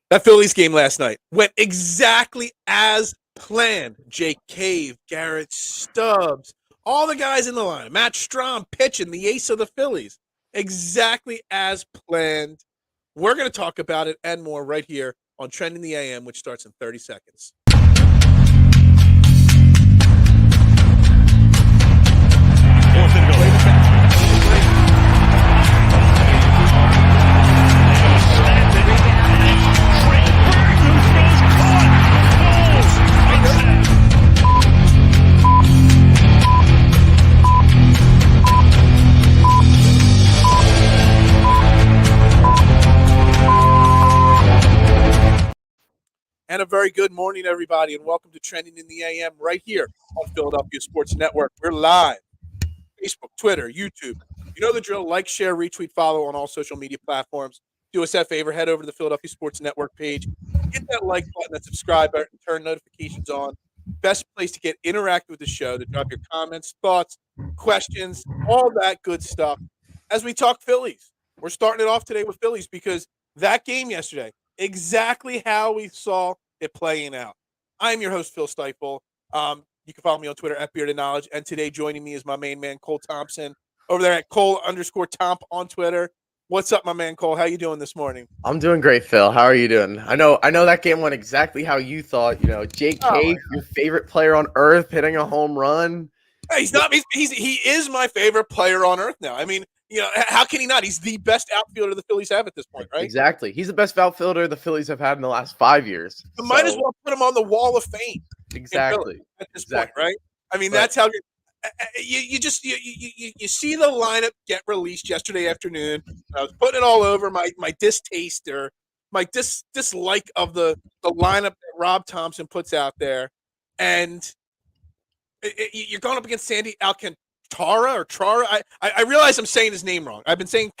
That Phillies game last night went exactly as planned. Jake Cave, Garrett Stubbs, all the guys in the line. Matt Strahm pitching, the ace of the Phillies. Exactly as planned. We're going to talk about it and more right here on Trending the AM, which starts in 30 seconds. And a very good morning, everybody, and welcome to Trending in the AM right here on Philadelphia Sports Network. We're live, Facebook, Twitter, YouTube. You know the drill. Like, share, retweet, follow on all social media platforms. Do us that favor. Head over to the Philadelphia Sports Network page. Hit that like button, that subscribe button, turn notifications on. Best place to get interactive with the show, to drop your comments, thoughts, questions, all that good stuff. As we talk Phillies, we're starting it off today with Phillies because that game yesterday, exactly how we saw it playing out. I'm your host, Phil Stiefel. You can follow me on Twitter at Bearded Knowledge. And today joining me is my main man, Cole Thompson, over there at Cole_Tomp on Twitter. What's up, my man, Cole? How you doing this morning? I'm doing great, Phil. How are you doing? I know that game went exactly how you thought. You know, Jake Cave, your favorite player on earth, hitting a home run. Hey, he's not. He is my favorite player on earth now. I mean, you know, how can he not? He's the best outfielder the Phillies have at this point, right? Exactly. He's the best outfielder the Phillies have had in the last 5 years. You might as well put him on the Wall of Fame. Exactly. At this point, right? I mean, that's how you see the lineup get released yesterday afternoon. I was putting it all over my distaste or my dislike of the lineup that Rob Thompson puts out there, and you're going up against Sandy Alcantara or Trara. I realize I'm saying his name wrong. I've been saying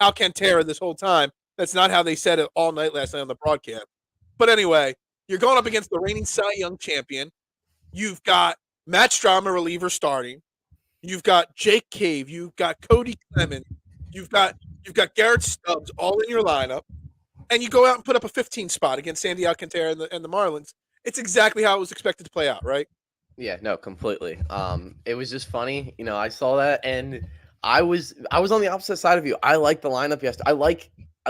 Alcantara this whole time. That's not how they said it all night last night on the broadcast. But anyway, you're going up against the reigning Cy Young champion. You've got Matt Strahm, a reliever, starting. You've got Jake Cave. You've got Cody Clemens. You've got Garrett Stubbs all in your lineup. And you go out and put up a 15 spot against Sandy Alcantara and the Marlins. It's exactly how it was expected to play out, right? Yeah, no, completely. It was just funny. You know, I saw that and I was on the opposite side of you. I like the lineup yesterday. I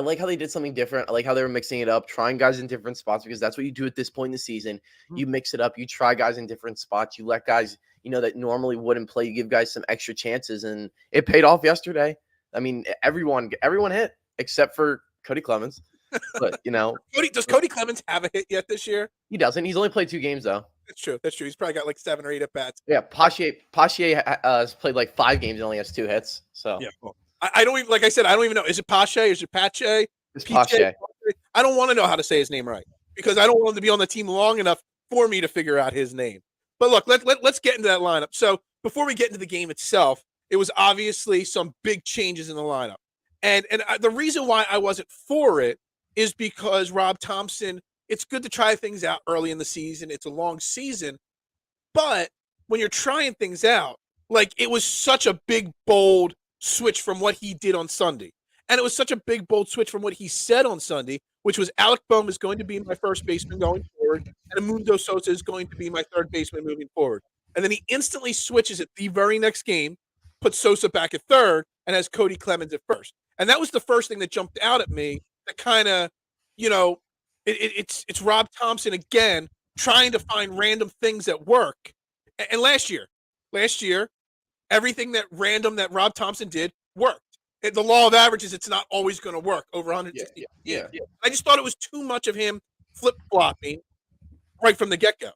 like how they did something different. I like how they were mixing it up, trying guys in different spots because that's what you do at this point in the season. You mix it up. You try guys in different spots. You let guys, you know, that normally wouldn't play. You give guys some extra chances, and it paid off yesterday. I mean, everyone hit except for Cody Clemens. But, you know. Does Cody Clemens have a hit yet this year? He doesn't. He's only played 2 games, though. That's true. He's probably got like 7 or 8 at bats. Yeah, Pache has played like 5 games and only has 2 hits. So yeah, cool. I don't even, like I said, I don't even know. Is it Pache? Is it Pache? It's Pache. I don't want to know how to say his name right because I don't want him to be on the team long enough for me to figure out his name. But look, let's get into that lineup. So before we get into the game itself, it was obviously some big changes in the lineup. And the reason why I wasn't for it is because Rob Thompson, it's good to try things out early in the season. It's a long season. But when you're trying things out, like it was such a big, bold switch from what he did on Sunday. And it was such a big, bold switch from what he said on Sunday, which was Alec Bohm is going to be my first baseman going forward, and Amundo Sosa is going to be my third baseman moving forward. And then he instantly switches it the very next game, puts Sosa back at third, and has Cody Clemens at first. And that was the first thing that jumped out at me that kind of, you know, it's Rob Thompson again trying to find random things that work. And last year, everything that Rob Thompson did worked. The law of averages, it's not always going to work over 160. Yeah. I just thought it was too much of him flip-flopping right from the get-go.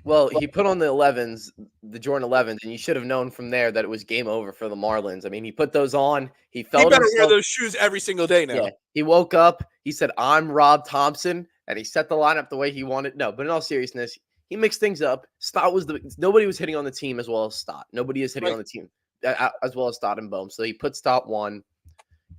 Well, he put on the 11s, the Jordan 11s, and you should have known from there that it was game over for the Marlins. I mean, he put those on. He better wear those shoes every single day now. Yeah, he woke up. He said, "I'm Rob Thompson," and he set the lineup the way he wanted. No, but in all seriousness, he mixed things up. Stott nobody was hitting on the team as well as Stott. Nobody is hitting on the team as well as Stott and Bohm. So he put Stott 1. You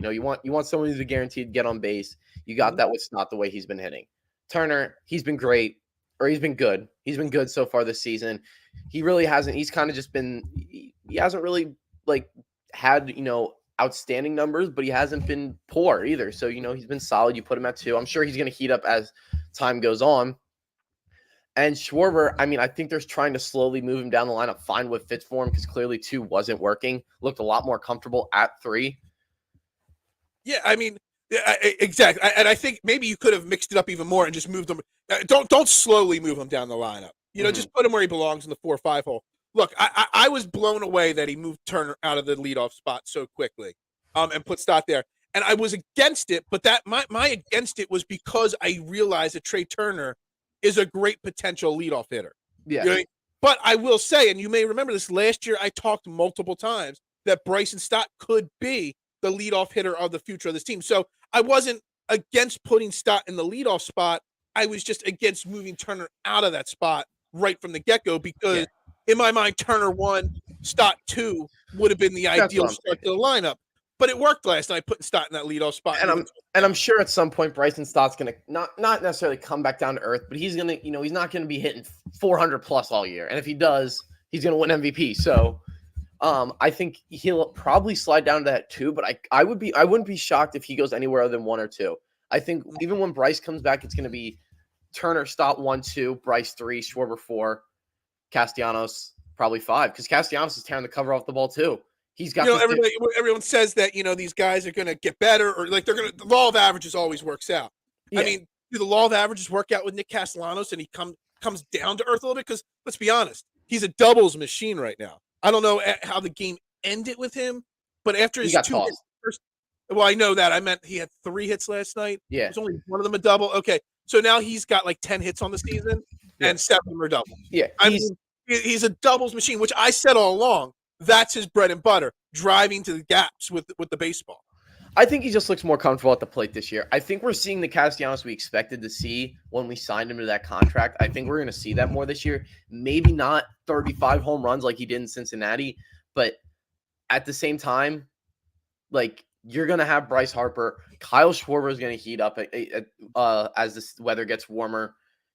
know, you want someone who's guaranteed to get on base. You got that with Stott the way he's been hitting. Turner, he's been great. Or he's been good. He's been good so far this season. He really hasn't. He's kind of just been. He hasn't really like had, you know, outstanding numbers, but he hasn't been poor either. So, he's been solid. You put him at 2. I'm sure he's going to heat up as time goes on. And Schwarber, I think they're trying to slowly move him down the lineup, find what fits for him, because clearly 2 wasn't working. Looked a lot more comfortable at 3. Yeah, exactly. And I think maybe you could have mixed it up even more and just moved him. Don't slowly move him down the lineup. Just put him where he belongs in the 4-5 hole. Look, I was blown away that he moved Turner out of the leadoff spot so quickly, and put Stott there. And I was against it, but that my against it was because I realized that Trey Turner is a great potential leadoff hitter. Yeah. But I will say, and you may remember this, last year I talked multiple times that Bryson Stott could be the leadoff hitter of the future of this team. So I wasn't against putting Stott in the leadoff spot. I was just against moving Turner out of that spot right from the get-go because in my mind, Turner 1, Stott 2 would have been the ideal start to the lineup. But it worked last night, putting Stott in that leadoff spot. And I'm sure at some point Bryson Stott's going to not necessarily come back down to earth, but he's going to, he's not going to be hitting 400 plus all year. And if he does, he's going to win MVP. So I think he'll probably slide down to that 2, but I wouldn't be shocked if he goes anywhere other than 1 or 2. I think even when Bryce comes back, it's going to be Turner, Stott 1, 2, Bryce 3, Schwarber 4, Castellanos probably 5, because Castellanos is tearing the cover off the ball too. He's got everyone says that these guys are going to get better, or like the law of averages always works out. Yeah. Do the law of averages work out with Nick Castellanos, and he comes down to earth a little bit? Because let's be honest, he's a doubles machine right now. I don't know how the game ended with him, but after his 2 hits first, well, I know that. I meant he had 3 hits last night. Yeah, there's only one of them a double. Okay, so now he's got like 10 hits on the season, and 7 of them are doubles. Yeah, he's a doubles machine, which I said all along. That's his bread and butter, driving to the gaps with the baseball. I think he just looks more comfortable at the plate this year. I think we're seeing the Castellanos we expected to see when we signed him to that contract. I think we're going to see that more this year. Maybe not 35 home runs like he did in Cincinnati, but at the same time, like, you're going to have Bryce Harper. Kyle Schwarber is going to heat up as the weather gets warmer.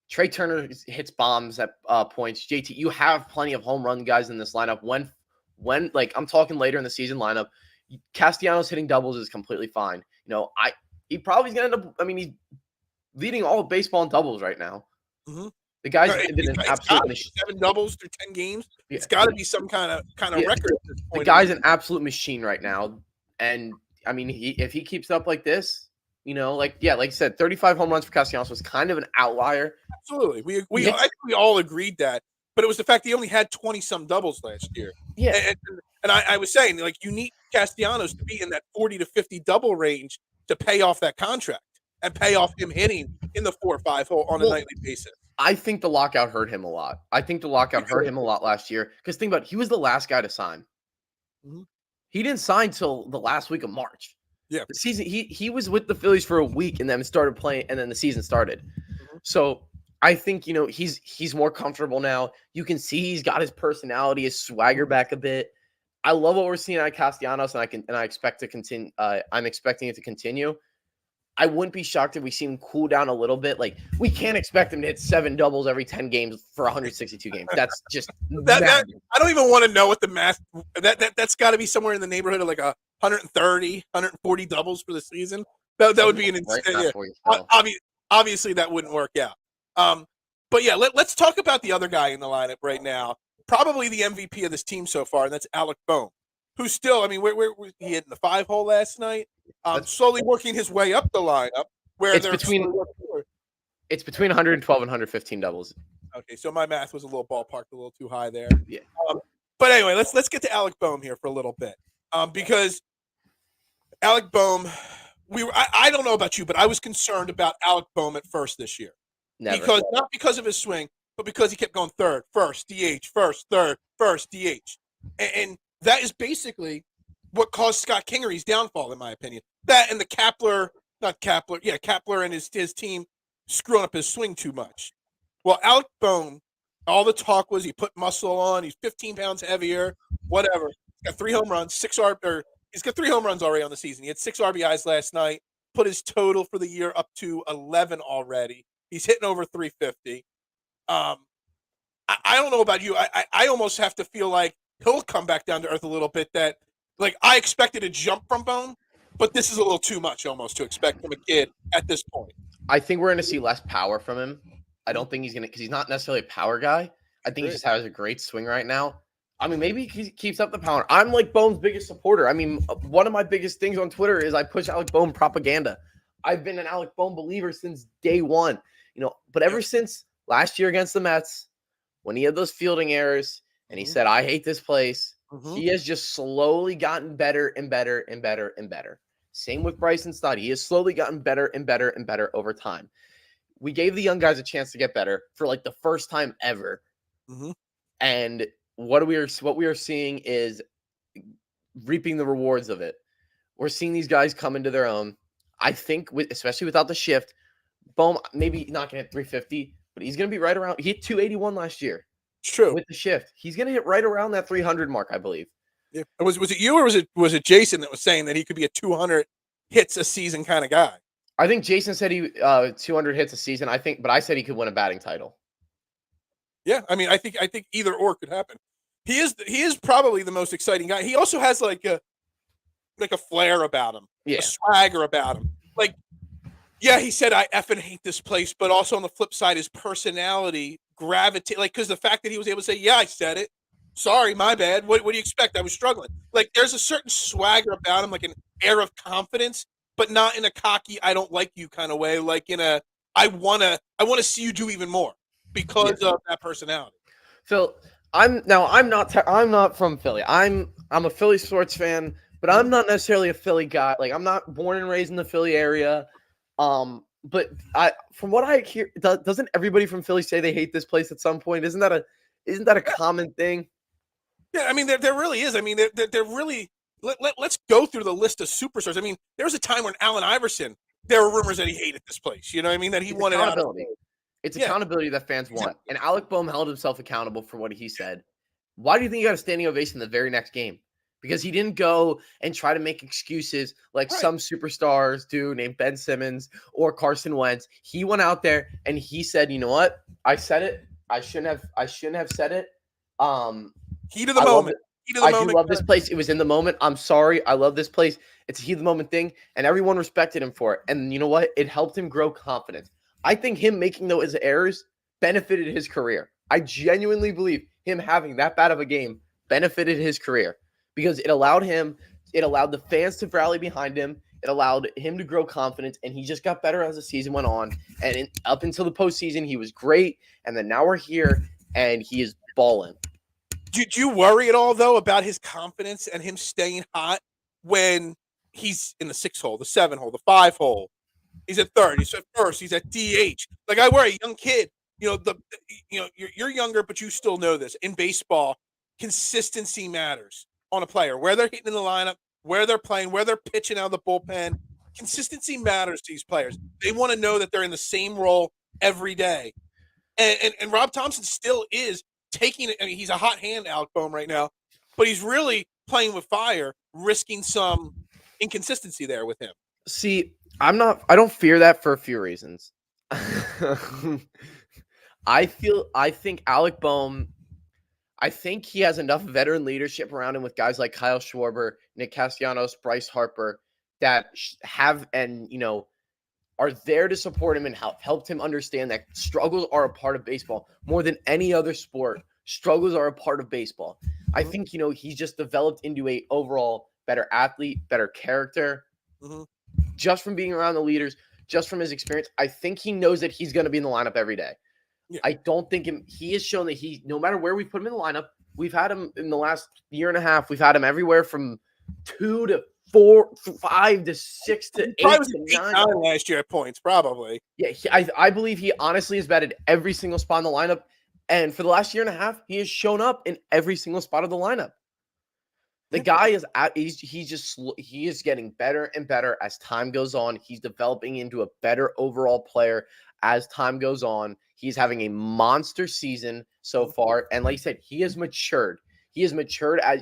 Trey Turner hits bombs at points. JT, you have plenty of home run guys in this lineup. When like I'm talking later in the season lineup, Castellanos hitting doubles is completely fine. He probably is going to end up. He's leading all of baseball in doubles right now. Mm-hmm. The guy's been an absolute 7 doubles through 10 games. Yeah. It's got to be some kind of record at this point. The guy's an absolute machine right now, and if he keeps up like this, like I said, 35 home runs for Castellanos was kind of an outlier. Absolutely, we all agreed that. But it was the fact he only had 20-some doubles last year. Yeah. And I was saying, like, you need Castellanos to be in that 40 to 50 double range to pay off that contract and pay off him hitting in the 4-5 hole on a nightly basis. I think the lockout hurt him a lot. Hurt him a lot last year. Because think about it, he was the last guy to sign. Mm-hmm. He didn't sign till the last week of March. Yeah. The season he was with the Phillies for a week and then started playing, and then the season started. Mm-hmm. So I think, he's more comfortable now. You can see he's got his personality, his swagger back a bit. I love what we're seeing out of Castellanos, and I expect to continue. I'm expecting it to continue. I wouldn't be shocked if we see him cool down a little bit. Like, we can't expect him to hit 7 doubles every 10 games for 162 games. That's just that I don't even want to know what the math. That's got to be somewhere in the neighborhood of like 130, 140 doubles for the season. That would be an insane. Yeah. Obviously, that wouldn't work out. But yeah, let's talk about the other guy in the lineup right now. Probably the MVP of this team so far, and that's Alec Bohm, who's still, where he hit in the 5 hole last night. Slowly working his way up the lineup. It's between 112 and 115 doubles. Okay, so my math was a little ballparked, a little too high there. Yeah. But anyway, let's get to Alec Bohm here for a little bit, because Alec Bohm, I don't know about you, but I was concerned about Alec Bohm at first this year. Never. Not because of his swing, but because he kept going third, first, DH, first, third, first, DH. And that is basically what caused Scott Kingery's downfall, in my opinion. That and the Kepler and his team screwing up his swing too much. Well, Alec Bohm, all the talk was he put muscle on, he's 15 pounds heavier, whatever. He's got 3 home runs, he's got 3 home runs already on the season. He had 6 RBIs last night, put his total for the year up to 11 already. He's hitting over 350. I don't know about you. I almost have to feel like he'll come back down to earth a little bit, that Like, I expected a jump from Bohm, but this is a little too much almost to expect from a kid at this point. I think we're going to see less power from him. I don't think he's going to, because he's not necessarily a power guy. I think he just has a great swing right now. I mean, maybe he keeps up the power. I'm like Bohm's biggest supporter. I mean, one of my biggest things on Twitter is I push Alec Bohm propaganda. I've been an Alec Bohm believer since day one, but ever since last year against the Mets, when he had those fielding errors and he said, I hate this place, he has just slowly gotten better and better and better and better. Same with Bryson Stott. He has slowly gotten better and better and better over time. We gave the young guys a chance to get better for like the first time ever. And what we are seeing is reaping the rewards of it. We're seeing these guys come into their own. I think, especially without the shift, Bohm maybe not going to hit 350, but he's going to be right around. He hit 281 last year. It's true. With the shift, he's going to hit right around that 300 mark, I believe. Yeah. Was it you or was it Jason that was saying that he could be a 200 hits a season kind of guy? I think Jason said he 200 hits a season. But I said he could win a batting title. Yeah, I mean, I think either or could happen. He is probably the most exciting guy. He also has like a flair about him, a swagger about him. Like, yeah, he said I effing hate this place, but also on the flip side, his personality gravitate, like, because the fact that he was able to say, yeah, I said it. Sorry, my bad. What do you expect? I was struggling. Like, there's a certain swagger about him, like an air of confidence, but not in a cocky, I don't like you kind of way. Like in a, I wanna see you do even more because of that personality. Phil, I'm not from Philly. I'm a Philly sports fan, but I'm not necessarily a Philly guy. Like, I'm not born and raised in the Philly area. But from what I hear, doesn't everybody from Philly say they hate this place at some point? Isn't that a common thing? Yeah, I mean, there really is. I mean, they're really. Let's go through the list of superstars. I mean, there was a time when Allen Iverson, there were rumors that he hated this place. You know what I mean? That he wanted out. It's accountability that fans want. And Alec Bohm held himself accountable for what he said. Why do you think he got a standing ovation the very next game? Because he didn't go and try to make excuses like some superstars do, named Ben Simmons or Carson Wentz. He went out there and he said, "You know what? I said it. I shouldn't have said it." Heat of the moment. I do love this place. It was in the moment. I'm sorry. I love this place. It's a heat of the moment thing, and everyone respected him for it. And you know what? It helped him grow confidence. I think him making those errors benefited his career. I genuinely believe him having that bad of a game benefited his career because it allowed the fans to rally behind him. It allowed him to grow confidence, and he just got better as the season went on. And up until the postseason, he was great. And then now we're here, and he is balling. Do you worry at all, though, about his confidence and him staying hot when he's in the 6 hole, the 7 hole, the 5 hole? He's at third. He's at first. He's at DH. Like, I worry, young kid. You're younger, but you still know this. In baseball, consistency matters on a player. Where they're hitting in the lineup, where they're playing, where they're pitching out of the bullpen. Consistency matters to these players. They want to know that they're in the same role every day. And Rob Thompson still is taking it. I mean, he's a hot hand, Alec Bohm, right now, but he's really playing with fire, risking some inconsistency there with him. See, I don't fear that for a few reasons. I think Alec Bohm, I think he has enough veteran leadership around him with guys like Kyle Schwarber, Nick Castellanos, Bryce Harper that have are there to support him and helped him understand that struggles are a part of baseball more than any other sport. Struggles are a part of baseball. I think, he's just developed into a overall better athlete, better character, just from being around the leaders, just from his experience. I think he knows that he's going to be in the lineup every day. Yeah. I don't think he has shown that no matter where we put him in the lineup, we've had him in the last year and a half. We've had him everywhere from 2 to 4, 5 to 6 to 8 to 9 last year at points, probably. Yeah, I believe he honestly has batted every single spot in the lineup, and for the last year and a half, he has shown up in every single spot of the lineup. The guy he is getting better and better as time goes on. He's developing into a better overall player as time goes on. He's having a monster season so far, and like you said, he has matured. He has matured as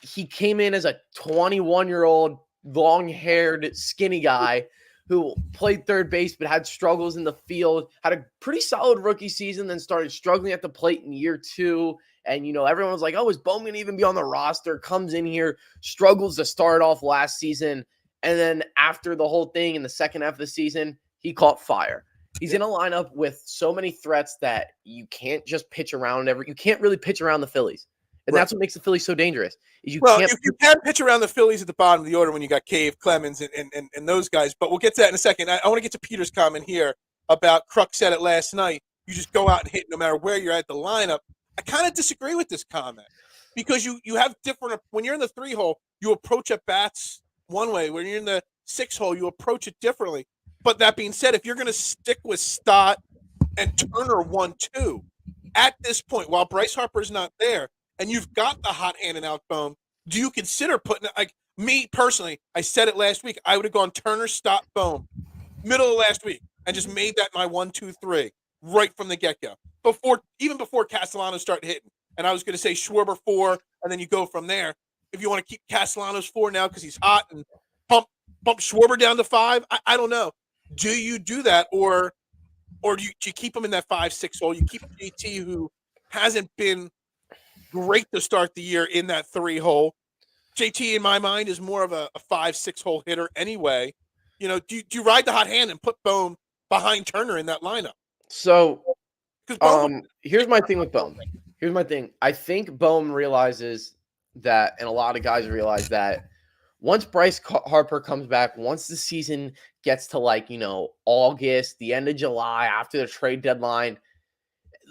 he came in as a 21-year-old, long-haired, skinny guy who played third base but had struggles in the field, had a pretty solid rookie season, then started struggling at the plate in year 2, And, everyone was like, oh, is Bohm going to even be on the roster? Comes in here, struggles to start off last season. And then after the whole thing in the second half of the season, he caught fire. He's in a lineup with so many threats that you can't just pitch around you can't really pitch around the Phillies. And that's what makes the Phillies so dangerous. Is you can pitch around the Phillies at the bottom of the order when you got Cave, Clemens, and those guys. But we'll get to that in a second. I want to get to Peter's comment here about Kruk said it last night. You just go out and hit no matter where you're at the lineup. I kind of disagree with this comment because you have different – when you're in the 3-hole, you approach at bats one way. When you're in the 6-hole, you approach it differently. But that being said, if you're going to stick with Stott and Turner 1-2 at this point, while Bryce Harper's not there, and you've got the hot hand in Alec Bohm, do you consider putting – like me personally, I said it last week, I would have gone Turner, Stott, Bohm, middle of last week, and just made that my 1-2-3 right from the get-go. Even before Castellanos started hitting. And I was going to say Schwarber 4, and then you go from there. If you want to keep Castellanos 4 now because he's hot and bump Schwarber down to 5, I don't know. Do you do that, or do you keep him in that 5-6 hole? You keep JT, who hasn't been great to start the year, in that 3 hole. JT, in my mind, is more of a 5-6 hole hitter anyway. Do you ride the hot hand and put Bohm behind Turner in that lineup? So, here's my thing with Bohm. Here's my thing. I think Bohm realizes that, and a lot of guys realize that, once Bryce Harper comes back, once the season gets to August, the end of July, after the trade deadline,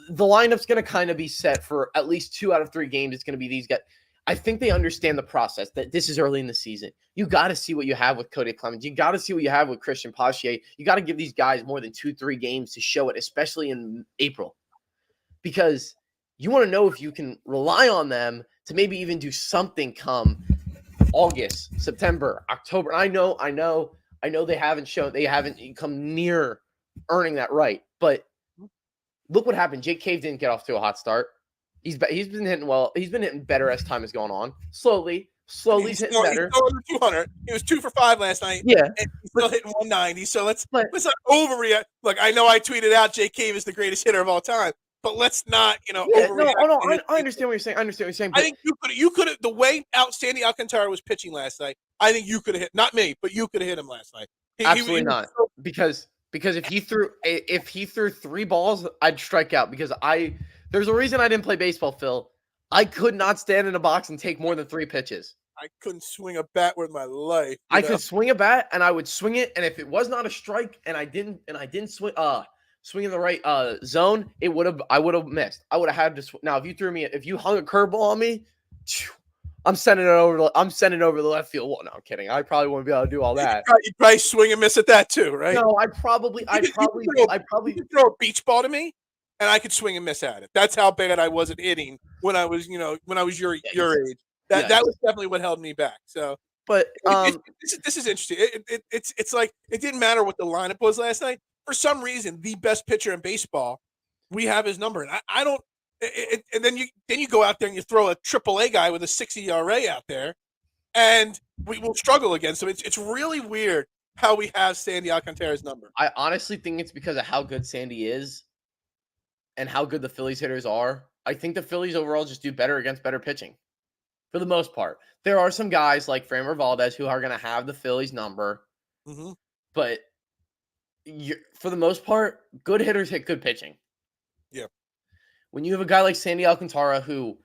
the lineup's going to kind of be set for at least 2 out of 3 games. It's going to be these guys. I think they understand the process, that this is early in the season. You got to see what you have with Cody Clemens. You got to see what you have with Christian Pache. You got to give these guys more than 2-3 games to show it, especially in April, because you want to know if you can rely on them to maybe even do something come August, September, October. I know they haven't come near earning that right, but look what happened. Jake Cave didn't get off to a hot start. He's been hitting well. He's been hitting better as time has gone on. Slowly he's hitting better. He's over 200. He was 2 for 5 last night. Yeah, and he's still hitting 190. So let's not overreact. Look, I know I tweeted out Jake Cave is the greatest hitter of all time, but let's not overreact. No. I understand what you're saying. I think you could have the way Sandy Alcantara was pitching last night. I think you could have hit, not me, but you could have hit him last night. Absolutely not, because if he threw 3 balls, I'd strike out, because there's a reason I didn't play baseball, Phil. I could not stand in a box and take more than 3 pitches. I couldn't swing a bat with my life. I could swing a bat, and I would swing it, and if it was not a strike, and I didn't swing in the right zone, I would have missed. I would have had to. Now, if you hung a curveball on me, I'm sending it over the left field. Well, no, I'm kidding. I probably wouldn't be able to do all that. You'd probably swing and miss at that too, right? No, I'd probably throw a beach ball to me, and I could swing and miss at it. That's how bad I wasn't hitting when I was your age. That was definitely what held me back. So, but this is interesting. It's like it didn't matter what the lineup was last night. For some reason, the best pitcher in baseball, we have his number, and I don't. And then you go out there and you throw a AAA guy with a 6 ERA out there, and we will struggle against him. It's really weird how we have Sandy Alcantara's number. I honestly think it's because of how good Sandy is and how good the Phillies hitters are. I think the Phillies overall just do better against better pitching, for the most part. There are some guys like Framber Valdez who are going to have the Phillies number, but for the most part, good hitters hit good pitching. Yeah. When you have a guy like Sandy Alcantara who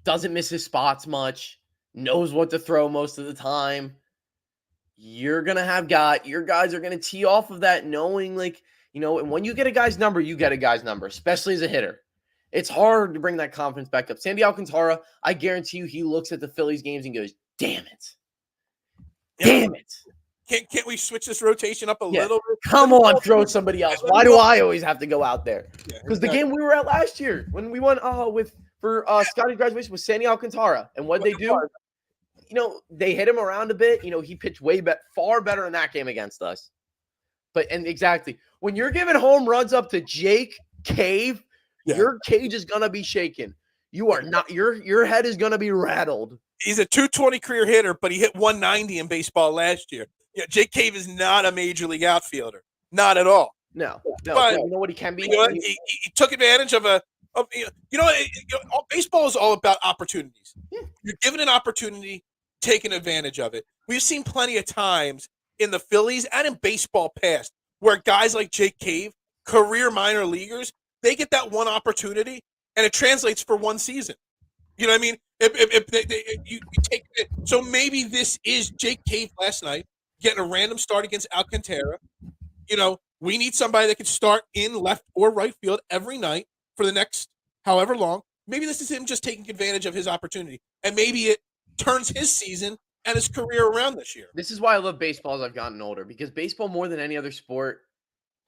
doesn't miss his spots much, knows what to throw most of the time, your guys are going to tee off of that, knowing and when you get a guy's number, you get a guy's number, especially as a hitter. It's hard to bring that confidence back up. Sandy Alcantara, I guarantee you, he looks at the Phillies games and goes, damn it. Damn it. Can't we switch this rotation up a little bit? Come on, throw somebody else. Why do I always have to go out there? Because the game we were at last year, when we won for Scotty's graduation, was Sandy Alcantara. And what they do, they hit him around a bit. He pitched far better in that game against us. And exactly, when you're giving home runs up to Jake Cave, your cage is gonna be shaken. You are not. Your head is gonna be rattled. He's a 220 career hitter, but he hit 190 in baseball last year. Yeah, Jake Cave is not a major league outfielder, not at all. No. But you know what he can be. He took advantage of a Baseball is all about opportunities. Yeah. You're given an opportunity, taking advantage of it. We've seen plenty of times in the Phillies and in baseball past where guys like Jake Cave, career minor leaguers, they get that one opportunity and it translates for one season. You know what I mean? You take it, so maybe this is Jake Cave last night getting a random start against Alcantara. We need somebody that can start in left or right field every night for the next however long. Maybe this is him just taking advantage of his opportunity, and maybe it turns his season and his career around this year. This is why I love baseball as I've gotten older, because baseball, more than any other sport,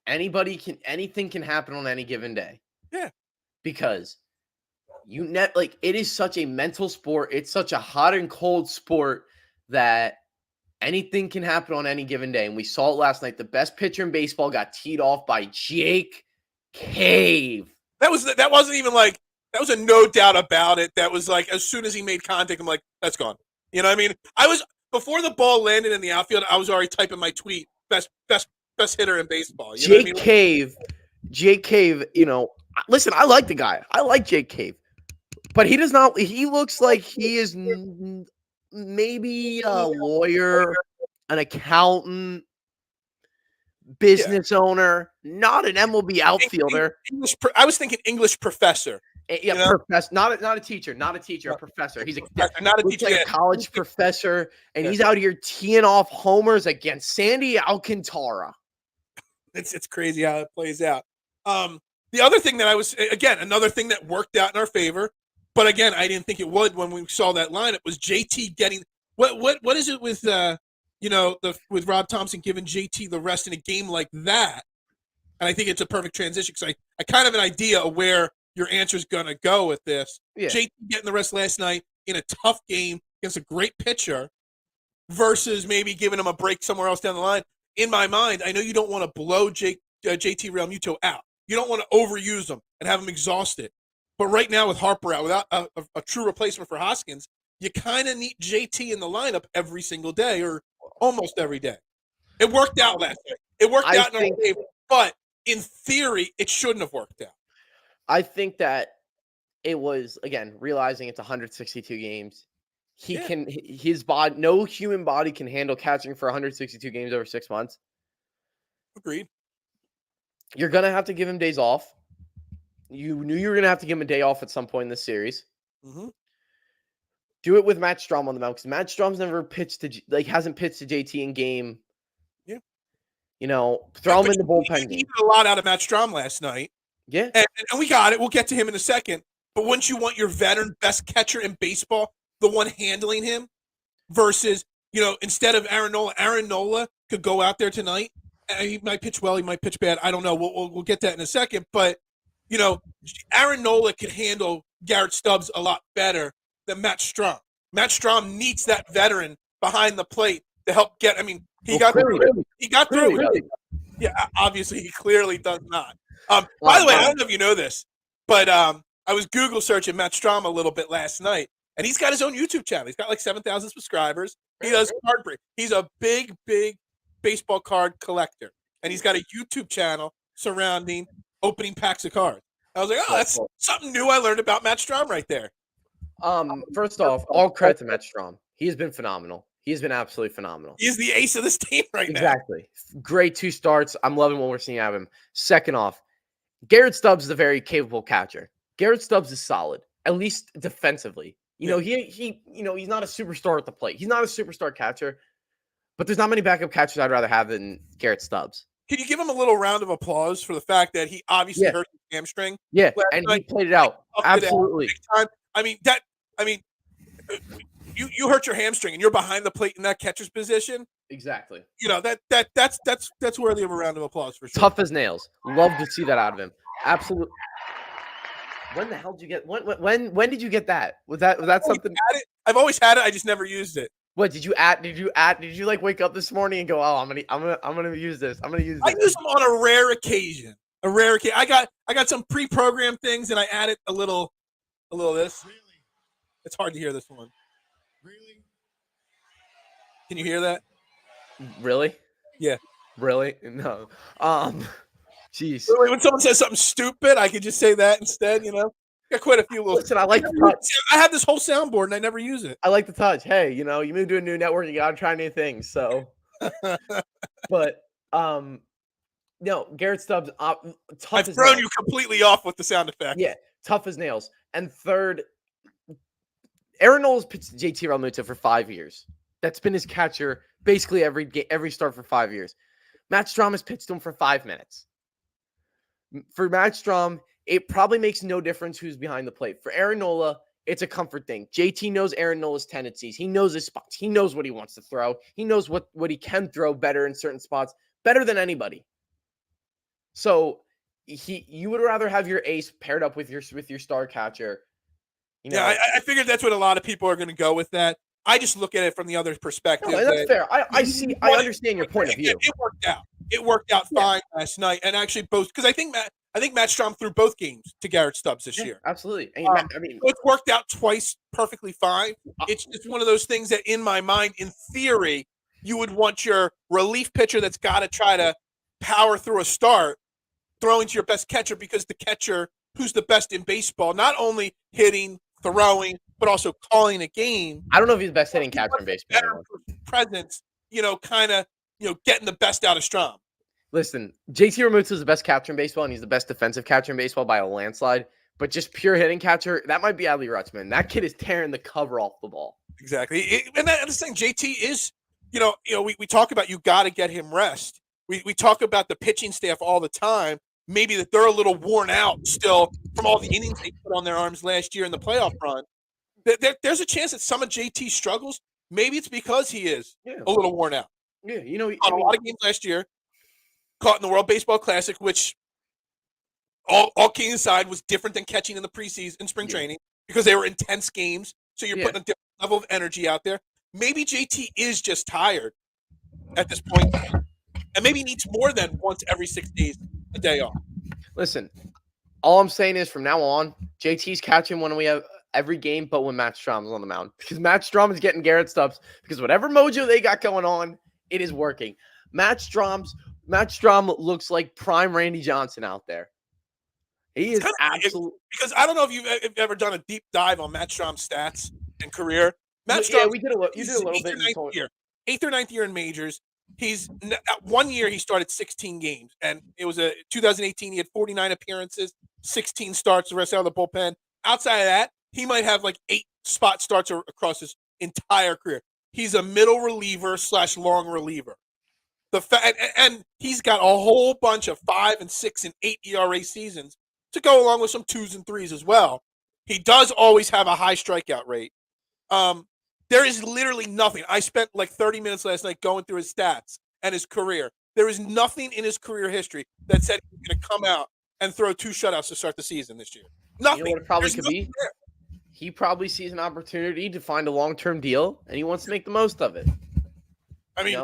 anything can happen on any given day. Yeah. Because it is such a mental sport. It's such a hot and cold sport that anything can happen on any given day. And we saw it last night. The best pitcher in baseball got teed off by Jake Cave. That wasn't even like, that was a no doubt about it. That was like, as soon as he made contact, I'm like, that's gone. You know what I mean? Before the ball landed in the outfield, I was already typing my tweet, best hitter in baseball. You know what I mean? Jake Cave, listen, I like the guy. I like Jake Cave. But he does not, he looks like he is maybe a lawyer, an accountant, business owner, not an MLB outfielder. I was thinking English professor. Yeah, professor, not a teacher, a professor. He's not a teacher, like a college professor, and he's out here teeing off homers against Sandy Alcantara. It's crazy how it plays out. The other thing that another thing that worked out in our favor, but again, I didn't think it would when we saw that lineup, was JT getting what is it with with Rob Thompson giving JT the rest in a game like that. And I think it's a perfect transition because I kind of have an idea of where your answer is going to go with this. Yeah. JT getting the rest last night in a tough game against a great pitcher versus maybe giving him a break somewhere else down the line. In my mind, I know you don't want to blow JT Realmuto out. You don't want to overuse him and have him exhausted. But right now with Harper out, without a true replacement for Hoskins, you kind of need JT in the lineup every single day or almost every day. It worked out last night. It worked out in our favor, but in theory, it shouldn't have worked out. I think that it was, again, realizing it's 162 games. His body, no human body can handle catching for 162 games over 6 months. Agreed. You're going to have to give him days off. You knew you were going to have to give him a day off at some point in this series. Mm-hmm. Do it with Matt Strahm on the mound, because Matt Strahm's never hasn't pitched to JT in game. Yeah. Throw him in the bullpen game. He did a lot out of Matt Strahm last night. Yeah. And we got it. We'll get to him in a second. But wouldn't you want your veteran best catcher in baseball, the one handling him, versus, instead of Aaron Nola could go out there tonight. He might pitch well, he might pitch bad. I don't know. We'll get that in a second. But, Aaron Nola could handle Garrett Stubbs a lot better than Matt Strahm. Matt Strahm needs that veteran behind the plate to help get. He got through. Yeah, obviously he clearly does not. By the way, I don't know if you know this, but I was Google searching Matt Strahm a little bit last night, and he's got his own YouTube channel. He's got like 7,000 subscribers. He does card break. He's a big baseball card collector, and he's got a YouTube channel surrounding opening packs of cards. I was like, oh, that's something new I learned about Matt Strahm right there. First off, all credit to Matt Strahm. He has been phenomenal. He has been absolutely phenomenal. He's the ace of this team right now. Exactly. Great 2 starts. I'm loving what we're seeing out of him. Second off, Garrett Stubbs is a very capable catcher. Garrett Stubbs is solid, at least defensively. He's not a superstar at the plate. He's not a superstar catcher, but there's not many backup catchers I'd rather have than Garrett Stubbs. Can you give him a little round of applause for the fact that he obviously hurt his hamstring? Yeah, and he played it out. Absolutely. You hurt your hamstring and you're behind the plate in that catcher's position. Exactly. That's worthy of a round of applause for sure. Tough as nails. Love to see that out of him. Absolutely. When the hell did you get? When did you get that? Was that something? I've always had it. I just never used it. What did you add? Did you like wake up this morning and go, oh, I'm gonna use this. I'm gonna use this. I use them on a rare occasion. I got some pre-programmed things and I added a little of this. Really? It's hard to hear this one. Really? Can you hear that? Really? Yeah. Really? No. Jeez. When someone says something stupid, I could just say that instead. Got quite a few little. Listen, I like the touch. I have this whole soundboard and I never use it. I like the touch. Hey, you move to a new network, you gotta try new things. So, but no, Garrett Stubbs, tough I've as thrown nails. you completely off with the sound effect. Yeah, tough as nails. And third, Aaron Nola's pitched JT Realmuto for 5 years. That's been his catcher basically every start for 5 years. Matt Strahm has pitched him for 5 minutes. For Matt Strahm, it probably makes no difference who's behind the plate. For Aaron Nola, it's a comfort thing. JT knows Aaron Nola's tendencies. He knows his spots. He knows what he wants to throw. He knows what he can throw better in certain spots, better than anybody. So you would rather have your ace paired up with your star catcher. Yeah, I figured that's what a lot of people are going to go with that. I just look at it from the other perspective. No, that's fair. I understand your point of view. It worked out. It worked out fine last night, and actually both because I think Matt Strahm threw both games to Garrett Stubbs this year. Absolutely. It's worked out twice perfectly fine. It's just one of those things that, in my mind, in theory, you would want your relief pitcher that's got to try to power through a start throwing to your best catcher because the catcher who's the best in baseball, not only hitting, throwing, but also calling a game. I don't know if he's the best hitting catcher in baseball. Better presence, getting the best out of Strahm. Listen, JT Realmuto is the best catcher in baseball, and he's the best defensive catcher in baseball by a landslide. But just pure hitting catcher, that might be Adley Rutzman. That kid is tearing the cover off the ball. Exactly. And the thing, JT is, we talk about you got to get him rest. We talk about the pitching staff all the time. Maybe that they're a little worn out still from all the innings they put on their arms last year in the playoff run. There's a chance that some of JT's struggles, maybe it's because he is a little worn out. Yeah, a lot of games last year, caught in the World Baseball Classic, which all kidding aside was different than catching in the preseason spring training because they were intense games. So you're putting a different level of energy out there. Maybe JT is just tired at this point, and maybe needs more than once every 6 days a day off. Listen, all I'm saying is from now on, JT's catching when we have every game, but when Matt Strahm is on the mound, because Matt Strahm is getting Garrett Stubbs, because whatever mojo they got going on, it is working. Matt Strahm looks like prime Randy Johnson out there. He is absolutely, because I don't know if you've ever done a deep dive on Matt Strahm's stats and career. Matt Strahm, we did a little bit. 8th or 9th year in majors. He's 1 year he started 16 games, and it was 2018. He had 49 appearances, 16 starts, the rest out of the bullpen. Outside of that, he might have like 8 spot starts across his entire career. He's a middle reliever / long reliever. And he's got a whole bunch of 5 and 6 and 8 ERA seasons to go along with some 2s and 3s as well. He does always have a high strikeout rate. There is literally nothing. I spent like 30 minutes last night going through his stats and his career. There is nothing in his career history that said he's going to come out and throw 2 shutouts to start the season this year. Nothing. You know what it probably could be? There. He probably sees an opportunity to find a long-term deal, and he wants to make the most of it. I mean,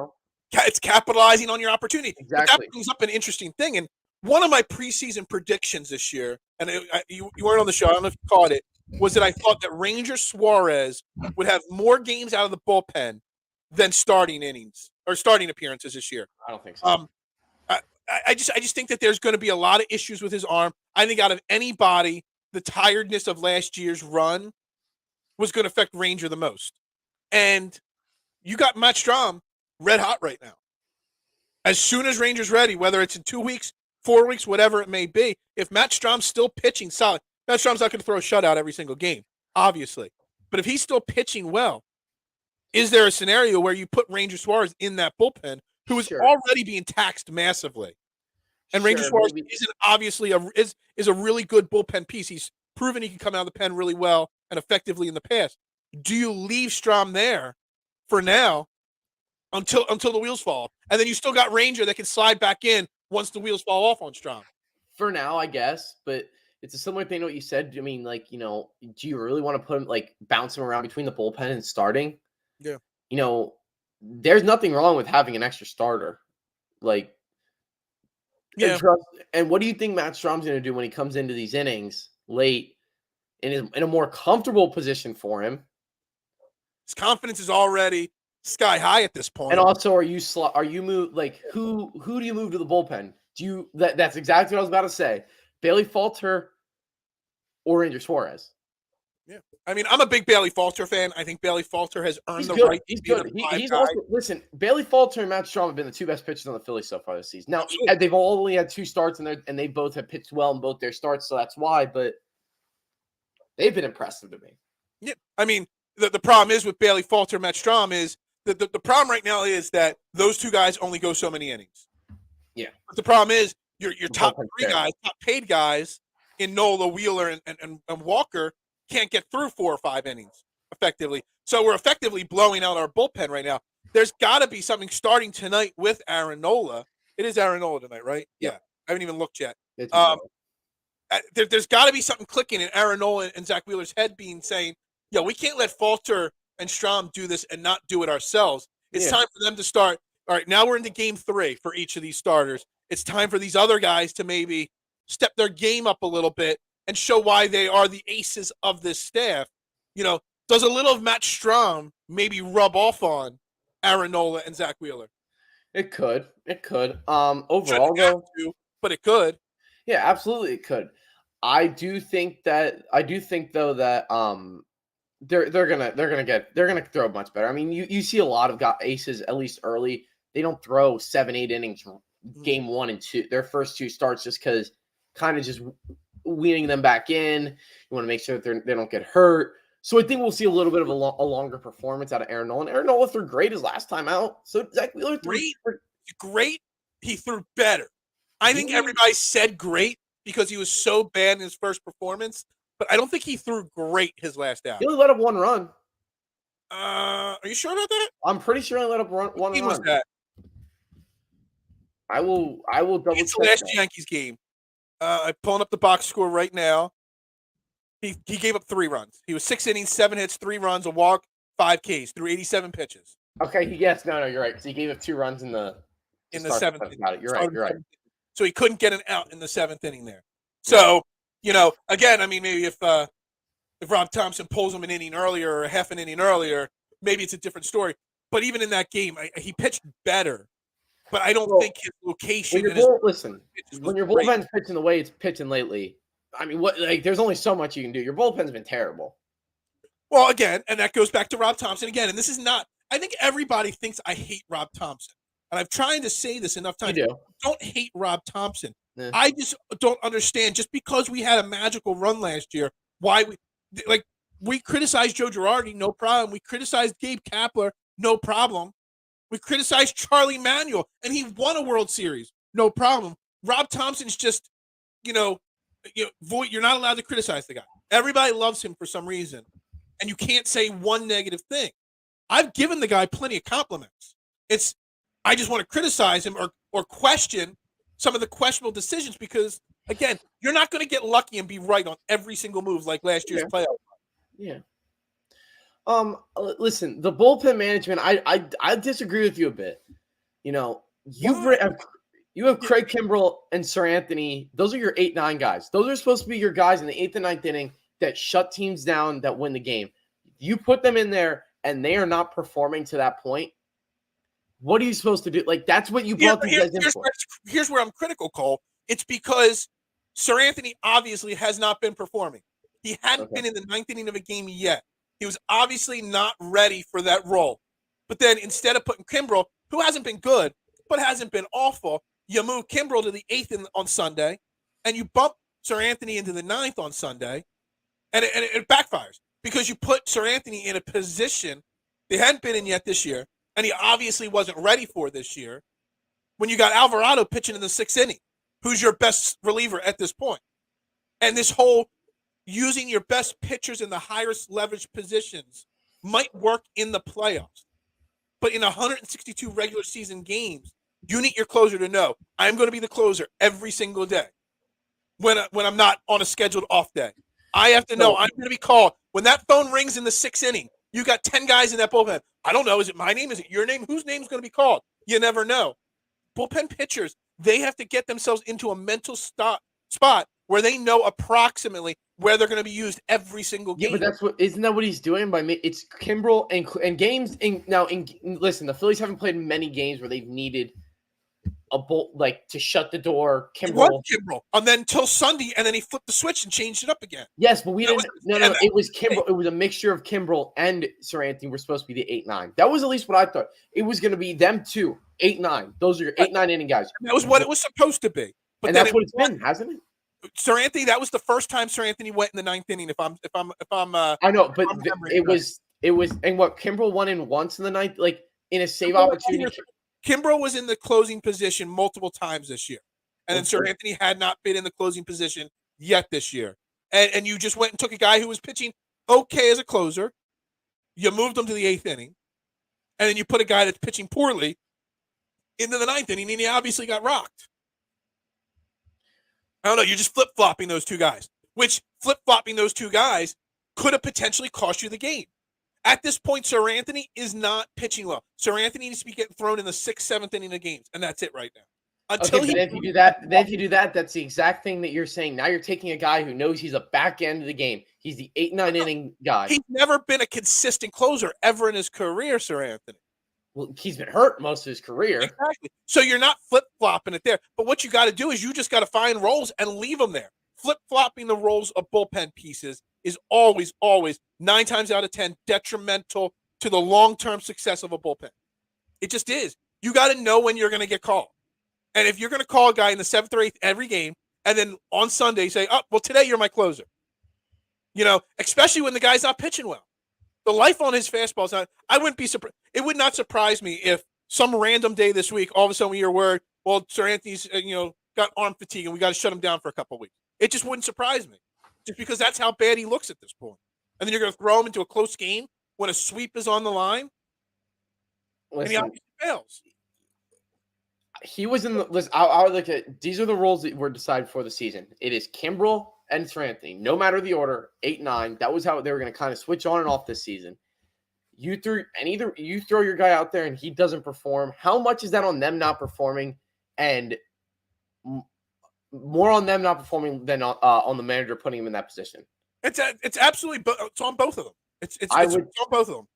it's capitalizing on your opportunity. Exactly. But that brings up an interesting thing. And one of my preseason predictions this year, and you weren't on the show, I don't know if you caught it, was that I thought that Ranger Suarez would have more games out of the bullpen than starting innings or starting appearances this year. I don't think so. I just think that there's going to be a lot of issues with his arm. I think out of anybody, the tiredness of last year's run was going to affect Ranger the most. And you got Matt Strahm red hot right now. As soon as Ranger's ready, whether it's in 2 weeks, 4 weeks, whatever it may be, if Matt Strahm's still pitching solid, Matt Strahm's not going to throw a shutout every single game, obviously. But if he's still pitching well, is there a scenario where you put Ranger Suarez in that bullpen, who is already being taxed massively? And Ranger Suarez isn't obviously is a really good bullpen piece. He's proven he can come out of the pen really well and effectively in the past. Do you leave Strahm there for now until the wheels fall off? And then you still got Ranger that can slide back in once the wheels fall off on Strahm. For now, I guess, but it's a similar thing to what you said. I mean, like, do you really want to put him, like, bounce him around between the bullpen and starting? Yeah. There's nothing wrong with having an extra starter. Like, yeah. And what do you think Matt Strahm's going to do when he comes into these innings late in a more comfortable position for him? His confidence is already sky high at this point. And also, are you who do you move to the bullpen? That's exactly what I was about to say. Bailey Falter or Ranger Suarez. Yeah. I mean, I'm a big Bailey Falter fan. I think Bailey Falter has earned the Good. right He's to be good. the 5 He's guy. also listen. Bailey Falter and Matt Strahm have been the two best pitchers on the Phillies so far this season. Now Absolutely. they've only had 2 starts, and they both have pitched well in both their starts, so that's why. But they've been impressive to me. Yeah. I mean, the problem is with Bailey Falter, Matt Strahm is the problem right now is that those 2 guys only go so many innings. Yeah. But the problem is your top bullpen's 3 guys, top paid guys in Nola, Wheeler, and Walker can't get through 4 or 5 innings effectively. So we're effectively blowing out our bullpen right now. There's got to be something starting tonight with Aaron Nola. It is Aaron Nola tonight, right? Yeah. I haven't even looked yet. There's got to be something clicking in Aaron Nola and Zach Wheeler's head saying, yo, we can't let Falter and Strahm do this and not do it ourselves. It's time for them to start. All right, now we're into game 3 for each of these starters. It's time for these other guys to maybe step their game up a little bit and show why they are the aces of this staff. You know, does a little of Matt Strahm maybe rub off on Aaron Nola and Zach Wheeler? It could. Overall, though, but it could. Yeah, absolutely, it could. I do think though that they're gonna throw much better. I mean, you see a lot of aces at least early. They don't throw 7-8 innings game 1 and 2, their first 2 starts, just because kind of just weaning them back in. You want to make sure that they don't get hurt. So I think we'll see a little bit of a longer performance out of Aaron Nola. Aaron Nola threw great his last time out. So Zach Wheeler threw great. He threw better. I think everybody said great because he was so bad in his first performance, but I don't think he threw great his last out. He only let up 1 run. Are you sure about that? I'm pretty sure he let up 1 run. Was that? I will double check. It's the last Yankees game. I'm pulling up the box score right now. He gave up 3 runs. He was 6 innings, 7 hits, 3 runs, a walk, 5 Ks through 87 pitches. Okay, yes, no, you're right. Because he gave up 2 runs in the 7th inning. You're right. So he couldn't get an out in the 7th inning there. So, again, I mean, maybe if Rob Thompson pulls him an inning earlier or a half an inning earlier, maybe it's a different story. But even in that game, he pitched better. But I don't think his location. When your bullpen's pitching the way it's pitching lately, I mean, there's only so much you can do. Your bullpen's been terrible. Well, again, and that goes back to Rob Thompson again. And this is not. I think everybody thinks I hate Rob Thompson, and I've tried to say this enough times. You do. Don't hate Rob Thompson. Yeah. I just don't understand. Just because we had a magical run last year, why we criticized Joe Girardi, no problem. We criticized Gabe Kapler, no problem. We criticized Charlie Manuel, and he won a World Series, no problem. Rob Thompson's just, you're not allowed to criticize the guy. Everybody loves him for some reason, and you can't say one negative thing. I've given the guy plenty of compliments. I just want to criticize him or question some of the questionable decisions because, again, you're not going to get lucky and be right on every single move like last year's playoff. Yeah. Listen, the bullpen management, I disagree with you a bit. You have Craig Kimbrell and Sir Anthony. Those are your 8-9 guys. Those are supposed to be your guys in the 8th and 9th inning that shut teams down, that win the game. You put them in there and they are not performing to that point. What are you supposed to do? That's what you brought these guys in for. Here's where I'm critical, Cole. It's because Sir Anthony obviously has not been performing. He hadn't been in the 9th inning of a game yet. He was obviously not ready for that role. But then instead of putting Kimbrell, who hasn't been good, but hasn't been awful, you move Kimbrell to the 8th on Sunday, and you bump Sir Anthony into the 9th on Sunday, and it backfires because you put Sir Anthony in a position they hadn't been in yet this year, and he obviously wasn't ready for this year, when you got Alvarado pitching in the 6th inning, who's your best reliever at this point. And this whole using your best pitchers in the highest leverage positions might work in the playoffs. But in 162 regular season games, you need your closer to know, I'm going to be the closer every single day when I'm not on a scheduled off day. I have to know I'm going to be called. When that phone rings in the 6th inning, you got 10 guys in that bullpen. I don't know. Is it my name? Is it your name? Whose name is going to be called? You never know. Bullpen pitchers, they have to get themselves into a mental spot where they know approximately where they're going to be used every single game. Yeah, but isn't that what he's doing? It's Kimbrell and games. Listen, the Phillies haven't played many games where they've needed a bolt like to shut the door. It was Kimbrel. Kimbrel, and then till Sunday, and then he flipped the switch and changed it up again. Yes, but we That didn't. was- No, and it was Kimbrel. It was a mixture of Kimbrel and Sir Anthony. We're supposed to be the 8-9. That was at least what I thought. It was going to be them two, 8-9. Those are your 8-9 inning guys. That was what it was supposed to be. But and then that's what it's been, hasn't it? Sir Anthony, that was the first time Sir Anthony went in the ninth inning. If I'm I know, but remembering it was, and what Kimbrel won in once in the ninth, like in a save opportunity. Kimbrel was in the closing position multiple times this year, and then Sir Anthony had not been in the closing position yet this year. And you just went and took a guy who was pitching okay as a closer. You moved him to the eighth inning, and then you put a guy that's pitching poorly into the ninth inning, and he obviously got rocked. I don't know. You're just flip-flopping those two guys, which flip-flopping those two guys could have potentially cost you the game. At this point, Sir Anthony is not pitching well. Sir Anthony needs to be getting thrown in the 6th, 7th inning of games, and that's it right now. Until if you do that, that's the exact thing that you're saying. Now you're taking a guy who knows he's a back end of the game. He's the 8-9 inning guy. He's never been a consistent closer ever in his career, Sir Anthony. Well, he's been hurt most of his career. Exactly. So you're not flip-flopping it there. But what you got to do is you just got to find roles and leave them there. Flip-flopping the roles of bullpen pieces is always, 9 times out of 10, detrimental to the long-term success of a bullpen. It just is. You got to know when you're going to get called. And if you're going to call a guy in the 7th or 8th every game, and then on Sunday say, oh, well, today you're my closer. You know, especially when the guy's not pitching well. The life on his fastball is not. I wouldn't be surprised. It would not surprise me if some random day this week, all of a sudden we hear word, well, Sir Anthony's, got arm fatigue and we got to shut him down for a couple of weeks. It just wouldn't surprise me, just because that's how bad he looks at this point. And then you're going to throw him into a close game when a sweep is on the line, and he obviously fails. He was in the list. I would look at these are the roles that were decided for the season. It is Kimbrel and Sir Anthony, no matter the order, 8-9. That was how they were going to kind of switch on and off this season. Either you throw your guy out there and he doesn't perform. How much is that on them not performing, and more on them not performing than on the manager putting him in that position? It's absolutely it's on both of them. It's on both of them,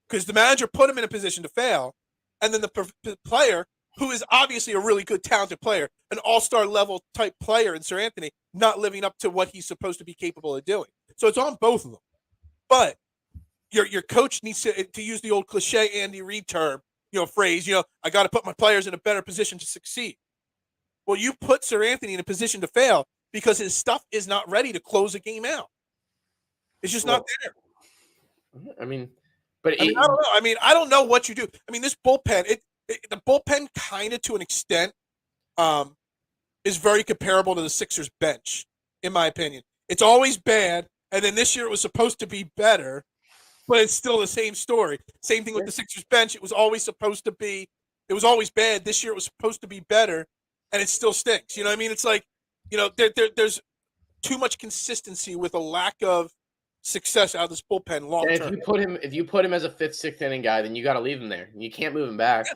because the manager put him in a position to fail, and then the player, who is obviously a really good, talented player, an all-star level type player in Sir Anthony, not living up to what he's supposed to be capable of doing. So it's on both of them. But your coach needs to use the old cliche Andy Reid term, phrase, I got to put my players in a better position to succeed. Well, you put Sir Anthony in a position to fail because his stuff is not ready to close a game out. It's just not there. I don't know. I don't know what you do. This bullpen, the bullpen kind of to an extent is very comparable to the Sixers bench, in my opinion. It's always bad, and then this year it was supposed to be better, but it's still the same story. Same thing with the Sixers bench. It was always bad. This year it was supposed to be better, and it still stinks. You know what I mean? It's like, there's too much consistency with a lack of success out of this bullpen long term. If you put him as a 5th, 6th inning guy, then you got to leave him there. You can't move him back. Yeah.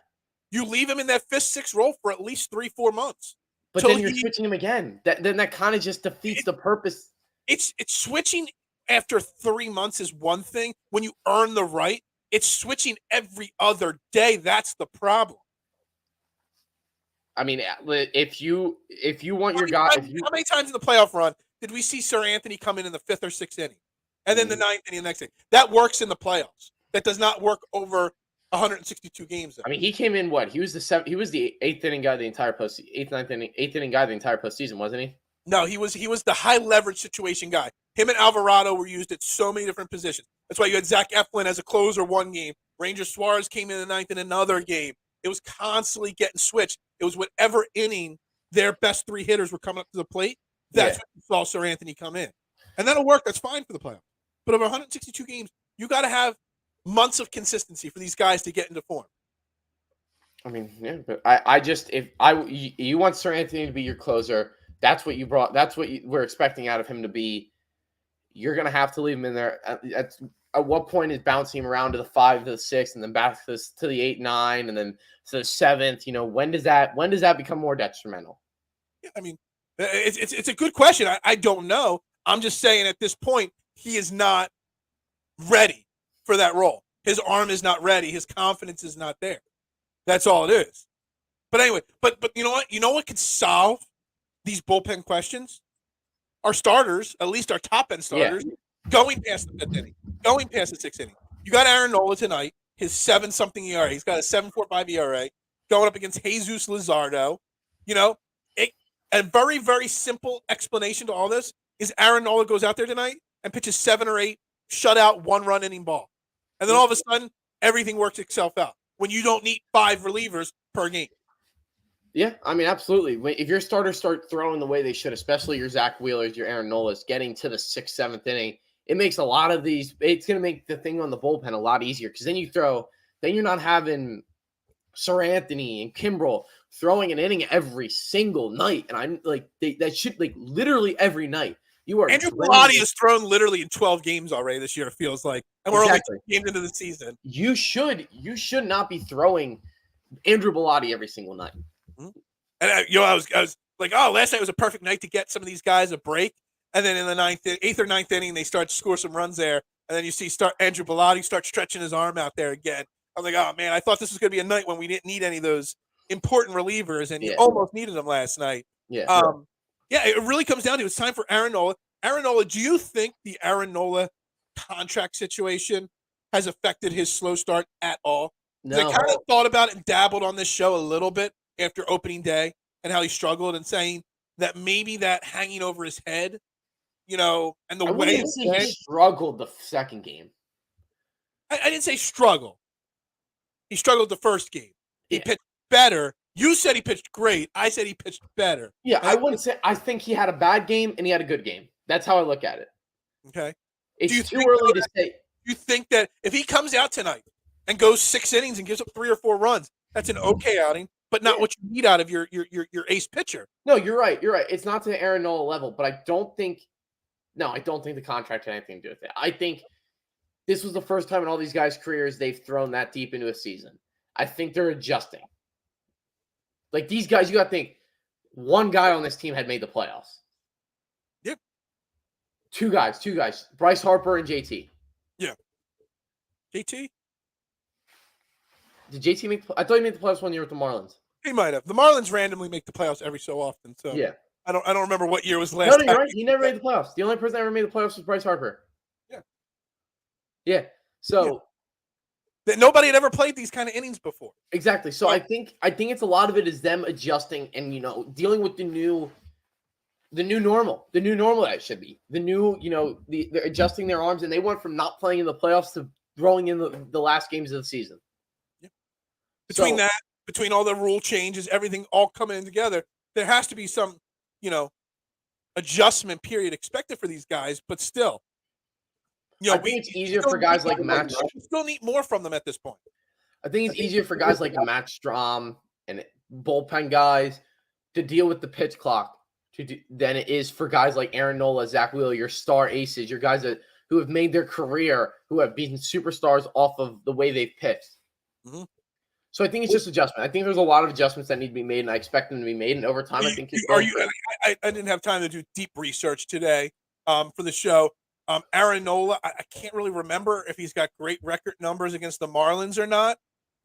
You leave him in that 5th, 6th role for at least 3-4 months. But then you're switching him again. That kind of just defeats the purpose. It's switching after 3 months is one thing. When you earn the right, it's switching every other day. That's the problem. If you want your guy, how many times in the playoff run did we see Sir Anthony come in the 5th or 6th inning, and then the 9th inning the next inning? That works in the playoffs. That does not work over 162 games. Though. He came in what? He was the 8th inning guy the entire postseason. 8th inning guy the entire postseason, wasn't he? No, he was the high leverage situation guy. Him and Alvarado were used at so many different positions. That's why you had Zach Eflin as a closer one game. Ranger Suarez came in the 9th in another game. It was constantly getting switched. It was whatever inning their best 3 hitters were coming up to the plate. That's when you saw Sir Anthony come in. And that'll work. That's fine for the playoffs. But over 162 games, you got to have months of consistency for these guys to get into form. But you want Sir Anthony to be your closer, that's what you brought. That's what we're expecting out of him to be. You're going to have to leave him in there. At what point is bouncing him around to the 5 to the 6 and then back to the 8, 9 and then to the 7th? When does that become more detrimental? Yeah, it's a good question. I don't know. I'm just saying at this point he is not ready for that role. His arm is not ready. His confidence is not there. That's all it is. But anyway, but you know what? You know what could solve these bullpen questions? Our starters, at least our top end Yeah. starters, going past the fifth inning, going past the sixth inning. You got Aaron Nola tonight, his 7-something ERA. He's got a 7.45 ERA going up against Jesus Luzardo. You know, a very, very simple explanation to all this is Aaron Nola goes out there tonight and pitches 7 or 8 shutout 1-run inning ball. And then all of a sudden, everything works itself out when you don't need 5 relievers per game. Yeah, I mean, absolutely. If your starters start throwing the way they should, especially your Zach Wheelers, your Aaron Nolas, getting to the 6th, 7th inning, it makes a lot of these. It's going to make the thing on the bullpen a lot easier because then you're not having Sir Anthony and Kimbrel throwing an inning every single night. And I'm like, that should literally every night. You are Andrew Bellotti has thrown literally in 12 games already this year, it feels like. And we're only 2 games into the season. You should not be throwing Andrew Bellotti every single night. Mm-hmm. And I was like, oh, last night was a perfect night to get some of these guys a break. And then in the 8th or 9th inning, they start to score some runs there. And then you see Andrew Bellotti start stretching his arm out there again. I'm like, oh man, I thought this was going to be a night when we didn't need any of those important relievers, and you almost needed them last night. Yeah. It really comes down to it's time for Aaron Nola. Aaron Nola, do you think the Aaron Nola contract situation has affected his slow start at all? No. I kind of thought about it and dabbled on this show a little bit after opening day and how he struggled and saying that maybe that hanging over his head, and the way he struggled the second game. I didn't say struggle. He struggled the first game. He pitched better. You said he pitched great. I said he pitched better. Yeah, I wouldn't say. I think he had a bad game and he had a good game. That's how I look at it. Okay. It's too early to say. You think that if he comes out tonight and goes 6 innings and gives up 3 or 4 runs, that's an okay outing, but not what you need out of your ace pitcher. No, you're right. You're right. It's not to the Aaron Nola level, but I don't think the contract had anything to do with it. I think this was the first time in all these guys' careers they've thrown that deep into a season. I think they're adjusting. Like these guys, you got to think one guy on this team had made the playoffs. Yep. Two guys, Bryce Harper and JT. Yeah. JT? Did JT make? I thought he made the playoffs one year with the Marlins. He might have. The Marlins randomly make the playoffs every so often. So yeah, I don't remember what year was the last. No, you're right. He never made the playoffs. The only person that ever made the playoffs was Bryce Harper. Yeah. Yeah. So that nobody had ever played these kind of innings before. Exactly. So I think it's a lot of it is them adjusting and dealing with the new normal that it should be. The new, they're adjusting their arms, and they went from not playing in the playoffs to throwing in the last games of the season. Yeah. Between all the rule changes, everything all coming in together, there has to be some, adjustment period expected for these guys, but still. I think it's easier for guys like Matt. We still need more from them at this point. I think it's easier for guys like Matt Strahm and bullpen guys to deal with the pitch clock than it is for guys like Aaron Nola, Zach Wheeler, your star aces, your guys who have made their career, who have been superstars off of the way they've pitched. Mm-hmm. So I think it's just adjustment. I think there's a lot of adjustmants that need to be made, and I expect them to be made. And over time, I think I didn't have time to do deep research today for the show. Aaron Nola, I can't really remember if he's got great record numbers against the Marlins or not,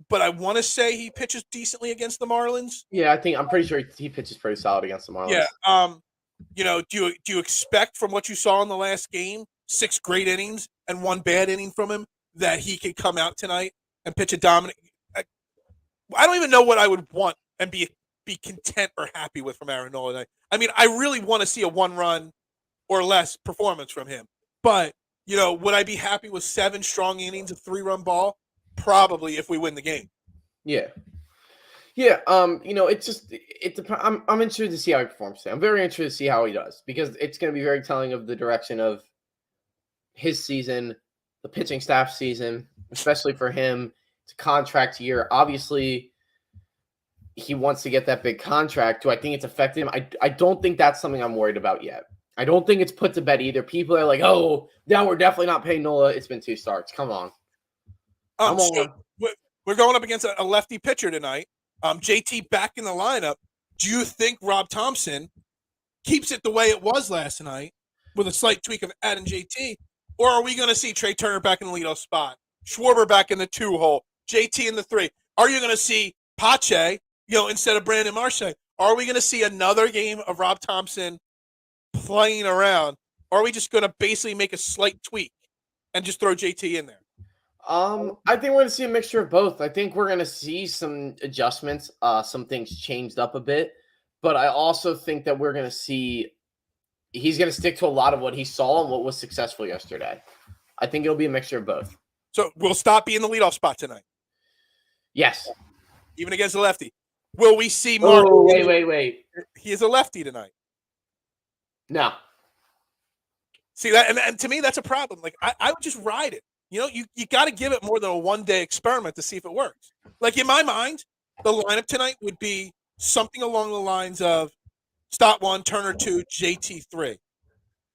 but I want to say he pitches decently against the Marlins. Yeah, I'm pretty sure he pitches pretty solid against the Marlins. Yeah. Do you expect from what you saw in the last game, 6 great innings and 1 bad inning from him, that he could come out tonight and pitch a dominant? I don't even know what I would want and be content or happy with from Aaron Nola. I mean, I really want to see a 1-run or less performance from him. But, would I be happy with 7 strong innings of 3-run ball? Probably, if we win the game. Yeah. Yeah. It's just, I'm interested to see how he performs today. I'm very interested to see how he does, because it's going to be very telling of the direction of his season, the pitching staff season, especially for him. It's a contract year. Obviously, he wants to get that big contract. Do I think it's affected him? I don't think that's something I'm worried about yet. I don't think it's put to bed either. People are like, oh, now we're definitely not paying Nola. It's been 2 starts. Come on. We're going up against a lefty pitcher tonight. JT back in the lineup. Do you think Rob Thompson keeps it the way it was last night with a slight tweak of adding JT? Or are we going to see Trey Turner back in the leadoff spot, Schwarber back in the 2 hole, JT in the 3? Are you going to see Pache instead of Brandon Marsh. Are we going to see another game of Rob Thompson playing around? Or are we just going to basically make a slight tweak and just throw JT in there? I think we're going to see a mixture of both. I think we're going to see some adjustments, some things changed up a bit, but I also think that we're going to see he's going to stick to a lot of what he saw and what was successful yesterday. I think it'll be a mixture of both. So we'll stop being the leadoff spot tonight. Yes. Even against the lefty. Will we see Mark? Oh, wait. He is a lefty tonight. No. See that, and to me, that's a problem. Like I would just ride it. You got to give it more than a one-day experiment to see if it works. Like in my mind, the lineup tonight would be something along the lines of Stott 1, Turner 2, JT 3.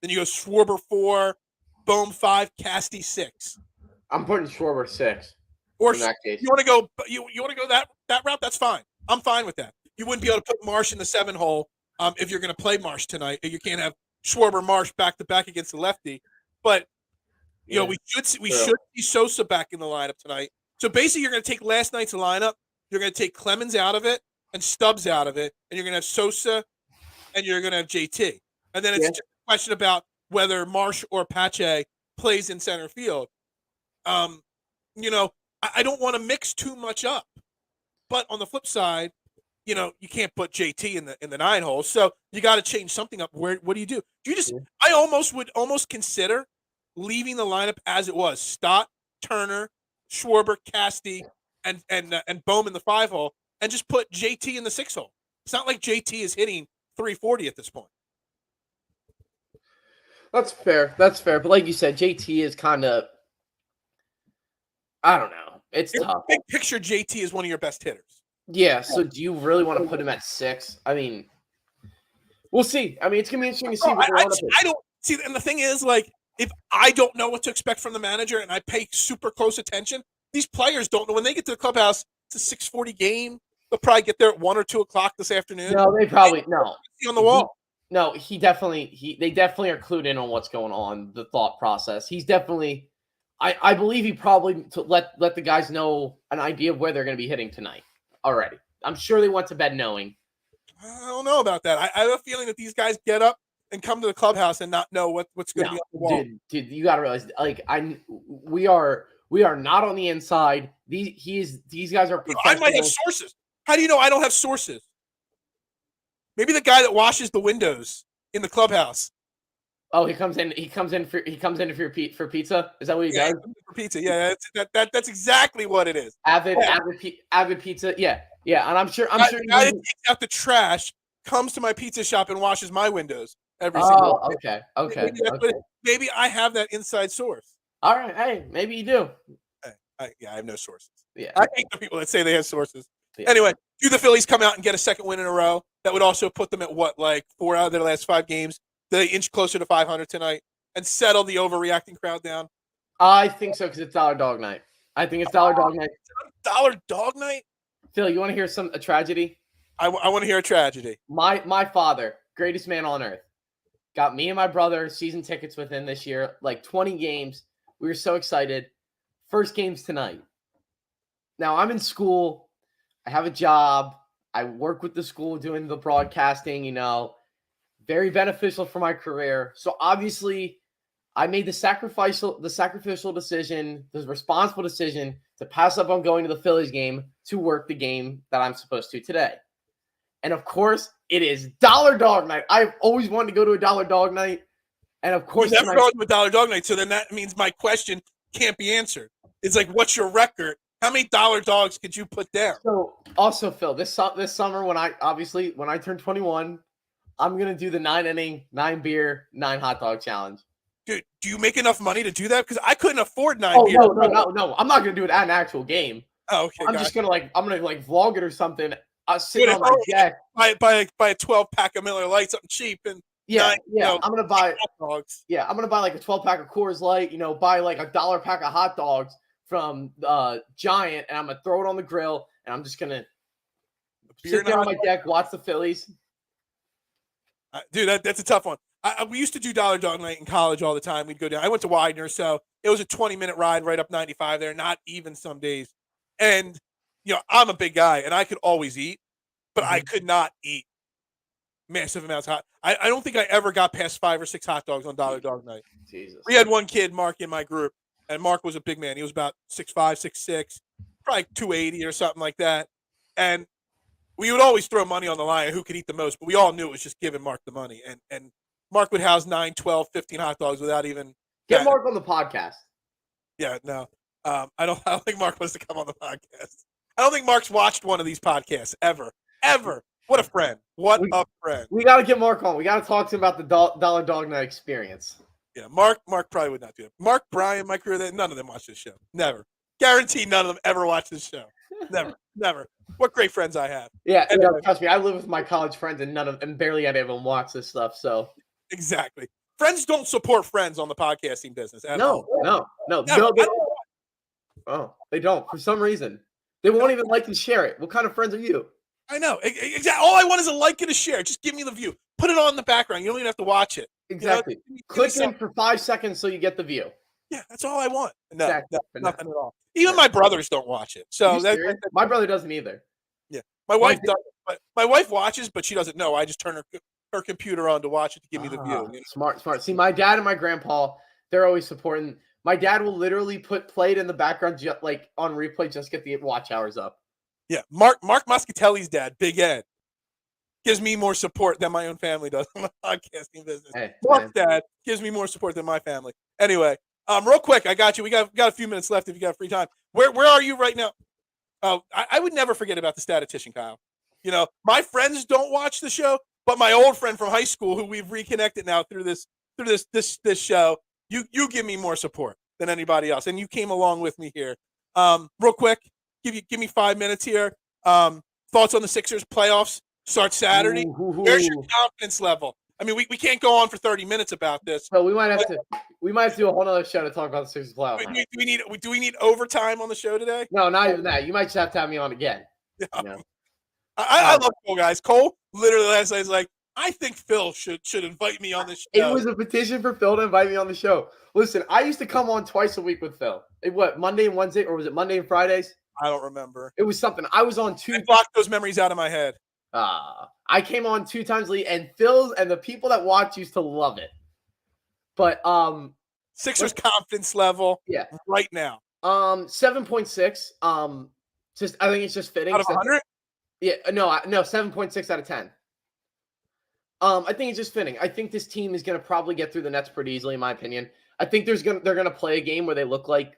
Then you go Schwarber 4, Bohm 5, Casty 6. I'm putting Schwarber 6. Or in that case. you want to go that route? That's fine. I'm fine with that. You wouldn't be able to put Marsh in the 7 hole if you're going to play Marsh tonight. You can't have Schwarber Marsh back to back against the lefty. But we should see Sosa back in the lineup tonight. So basically, you're going to take last night's lineup. You're going to take Clemens out of it and Stubbs out of it, and you're going to have Sosa and you're going to have JT. And then it's just a question about whether Marsh or Pache plays in center field. I don't want to mix too much up. But on the flip side, you can't put JT in the 9 hole. So you got to change something up. What do you do? I would almost consider leaving the lineup as it was. Stott, Turner, Schwarber, Casty, and Bohm in the 5 hole, and just put JT in the 6 hole. It's not like JT is hitting 340 at this point. That's fair. But like you said, JT is kind of, I don't know. It's tough. Big picture, JT is one of your best hitters. Yeah, so do you really want to put him at 6? I mean, we'll see. I mean, it's going to be interesting to see. I don't see, and the thing is, like, if I don't know what to expect from the manager and I pay super close attention, these players don't know. When they get to the clubhouse, it's a 6:40 game. They'll probably get there at 1 or 2 o'clock this afternoon. No, they probably no. On the wall. They definitely are clued in on what's going on, the thought process. He's definitely, I believe he probably let the guys know an idea of where they're going to be hitting tonight already. I'm sure they went to bed knowing. I don't know about that. I have a feeling that these guys get up and come to the clubhouse and not know what's going to be on the wall. Dude, you got to realize, like, we are not on the inside. These guys are. I might have sources. How do you know I don't have sources? Maybe the guy that washes the windows in the clubhouse. Oh, he comes in for pizza. Is that what he does? For pizza, yeah. That's exactly what it is. Avid pizza, yeah. And I'm sure. He takes out the trash, comes to my pizza shop, and washes my windows every single day. Okay. Maybe I have that inside source. All right, hey, maybe you do. I have no sources. Yeah, I hate the people that say they have sources. Yeah. Anyway, do the Phillies come out and get a second win in a row? That would also put them at 4 out of their last 5 games. They inch closer to 500 tonight and settle the overreacting crowd down. I think so because it's Dollar Dog Night. I think it's Dollar Dog Night. Dollar Dog Night? Phil, you want to hear a tragedy? I want to hear a tragedy. My father, greatest man on earth, got me and my brother season tickets with him this year, like 20 games. We were so excited. First game's tonight. Now I'm in school. I have a job. I work with the school doing the broadcasting, very beneficial for my career. So obviously I made the sacrificial decision, the responsible decision to pass up on going to the Phillies game to work the game that I'm supposed to today. And of course, it is Dollar Dog Night. I've always wanted to go to a Dollar Dog Night. And of course, you've never gone to a Dollar Dog Night. So then that means my question can't be answered. It's like, what's your record? How many dollar dogs could you put down? So also, Phil, this summer when I turn 21, I'm going to do the 9-inning, 9-beer, 9 hot dog challenge. Dude, do you make enough money to do that? Because I couldn't afford 9 beers. No. I'm not going to do it at an actual game. Oh, okay. I'm just going to vlog it or something. Sitting on my deck. Buy a 12-pack of Miller Lite, something cheap. And I'm going to buy hot dogs. Yeah, I'm going to buy like a 12-pack of Coors Light, buy like a $1 pack of hot dogs from Giant, and I'm going to throw it on the grill, and I'm just going to sit there on my deck, watch the Phillies. Dude, that's a tough one. We used to do Dollar Dog Night in college all the time. We'd go down. I went to Widener, so it was a 20-minute ride right up 95 there, not even some days. And, I'm a big guy, and I could always eat. but I could not eat massive amounts of hot. I don't think I ever got past 5 or 6 hot dogs on Dollar Dog Night. Jesus. We had one kid, Mark, in my group, and Mark was a big man. He was about 6'5", 6'6", probably 280 or something like that. And we would always throw money on the line who could eat the most, but we all knew it was just giving Mark the money. And Mark would house 9, 12, 15 hot dogs without even Get Mark on the podcast. Yeah, no. I don't think Mark wants to come on the podcast. I don't think Mark's watched one of these podcasts ever. Ever. What a friend. What a friend. We got to get Mark on. We got to talk to him about the Dollar Dog Night experience. Yeah, Mark probably would not do it. Mark, Brian, my crew, none of them watch this show. Never. Guaranteed none of them ever watch this show. Never. What great friends I have. Yeah, anyway. Trust me, I live with my college friends and barely any of them watch this stuff. So exactly. Friends don't support friends on the podcasting business at all. No. They don't. For some reason. They won't even like and share it. What kind of friends are you? I know. Exactly. All I want is a like and a share. Just give me the view. Put it on in the background. You don't even have to watch it. Exactly. Click in for 5 seconds so you get the view. Yeah, that's all I want. No, exactly. Nothing at all. Even my brothers don't watch it. So my brother doesn't either. Yeah, my wife does. But my wife watches, but she doesn't know. I just turn her computer on to watch it to give me the view. You know? Smart. See, my dad and my grandpa, they're always supporting. My dad will literally play it in the background, like on replay, just get the watch hours up. Yeah, Mark Muscatelli's dad, Big Ed, gives me more support than my own family does on the podcasting business. Hey, Mark's dad gives me more support than my family. Anyway, real quick, I got you. We got a few minutes left if you got free time. Where are you right now? Oh, I would never forget about the statistician, Kyle. You know, my friends don't watch the show, but my old friend from high school, who we've reconnected now through this show, you give me more support than anybody else, and you came along with me here. Real quick, give me 5 minutes here. Thoughts on the Sixers playoffs start Saturday. Where's your confidence level? I mean, we can't go on for 30 minutes about this. So we might have to do a whole other show to talk about the Sixers playoffs. Do we need overtime on the show today? No, not even that. You might just have to have me on again. Yeah. You know? I love Cole, guys. Cole literally last night was like, I think Phil should invite me on this show. It was a petition for Phil to invite me on the show. Listen, I used to come on twice a week with Phil. Monday and Wednesday, or was it Monday and Fridays? I don't remember. It was something. I was on 2. I blocked those memories out of my head. I came on 2 times late, and Phil's and the people that watch used to love it. But Sixers confidence level, right now. 7.6. Just I think it's just fitting. Out of 100? Yeah, no, 7.6 out of 10. I think it's just fitting. I think this team is going to probably get through the Nets pretty easily, in my opinion. I think they're going to play a game where they look like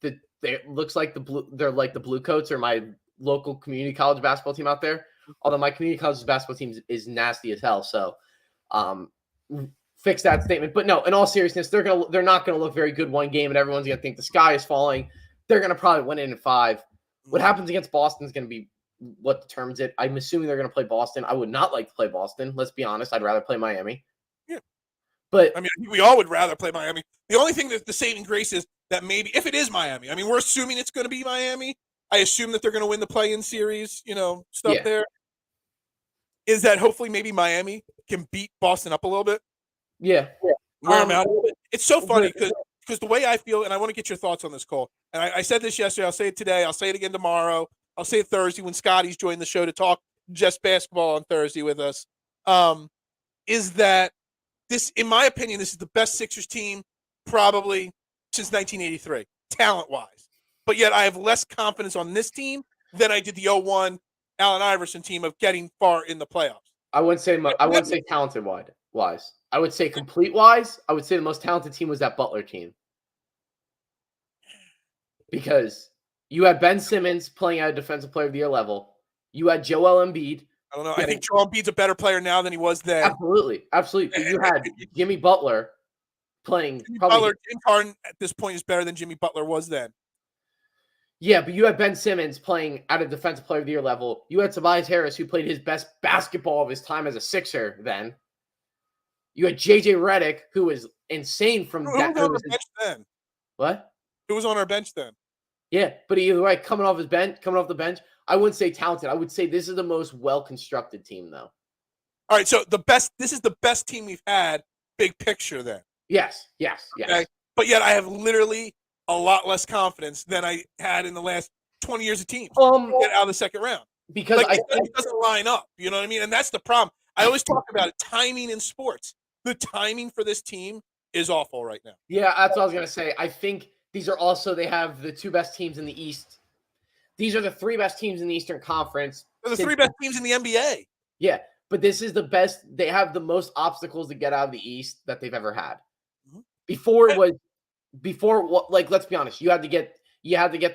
they're like the Blue Coats or my local community college basketball team out there. Although my community college basketball team is nasty as hell, so fix that statement. But no, in all seriousness, they're not going to look very good one game, and everyone's going to think the sky is falling. They're going to probably win it in 5. What happens against Boston is going to be what determines it. I'm assuming they're going to play Boston. I would not like to play Boston. Let's be honest. I'd rather play Miami. Yeah. But I mean, we all would rather play Miami. The only thing that the saving grace is that maybe if it is Miami, I mean, we're assuming it's going to be Miami. I assume that they're going to win the play-in series, stuff there. Is that hopefully maybe Miami can beat Boston up a little bit? Yeah. Wear them out a little bit. It's so funny because the way I feel, and I want to get your thoughts on this, Cole. And I said this yesterday. I'll say it today. I'll say it again tomorrow. I'll say it Thursday when Scotty's joined the show to talk just basketball on Thursday with us. Is that this, in my opinion, this is the best Sixers team probably since 1983, talent-wise. But yet I have less confidence on this team than I did the 01 Allen Iverson team of getting far in the playoffs. I wouldn't say talented wise. I would say complete wise. I would say the most talented team was that Butler team. Because you had Ben Simmons playing at a defensive player of the year level. You had Joel Embiid. I don't know. I think Joel Embiid's a better player now than he was then. Absolutely. But you had Jimmy Butler playing. Jimmy Butler, James Harden at this point is better than Jimmy Butler was then. Yeah, but you had Ben Simmons playing at a defensive player of the year level. You had Tobias Harris, who played his best basketball of his time as a Sixer then. You had JJ Redick, who was insane from that. Who was on our bench then? What? Who was on our bench then? Yeah, but coming off the bench, I wouldn't say talented. I would say this is the most well-constructed team, though. All right, so this is the best team we've had, big picture then. Yes. Okay? But yet I have literally a lot less confidence than I had in the last 20 years of teams get out of the second round. because like it doesn't line up. You know what I mean? And that's the problem. I always talk about it, timing in sports. The timing for this team is awful right now. Yeah, that's what I was gonna say. I think these are also they have the two best teams in the East. These are the three best teams in the Eastern Conference. They're the three best teams in the NBA. Yeah, but this is the best. They have the most obstacles to get out of the East that they've ever had. Mm-hmm. Before what? Like, let's be honest. You had to get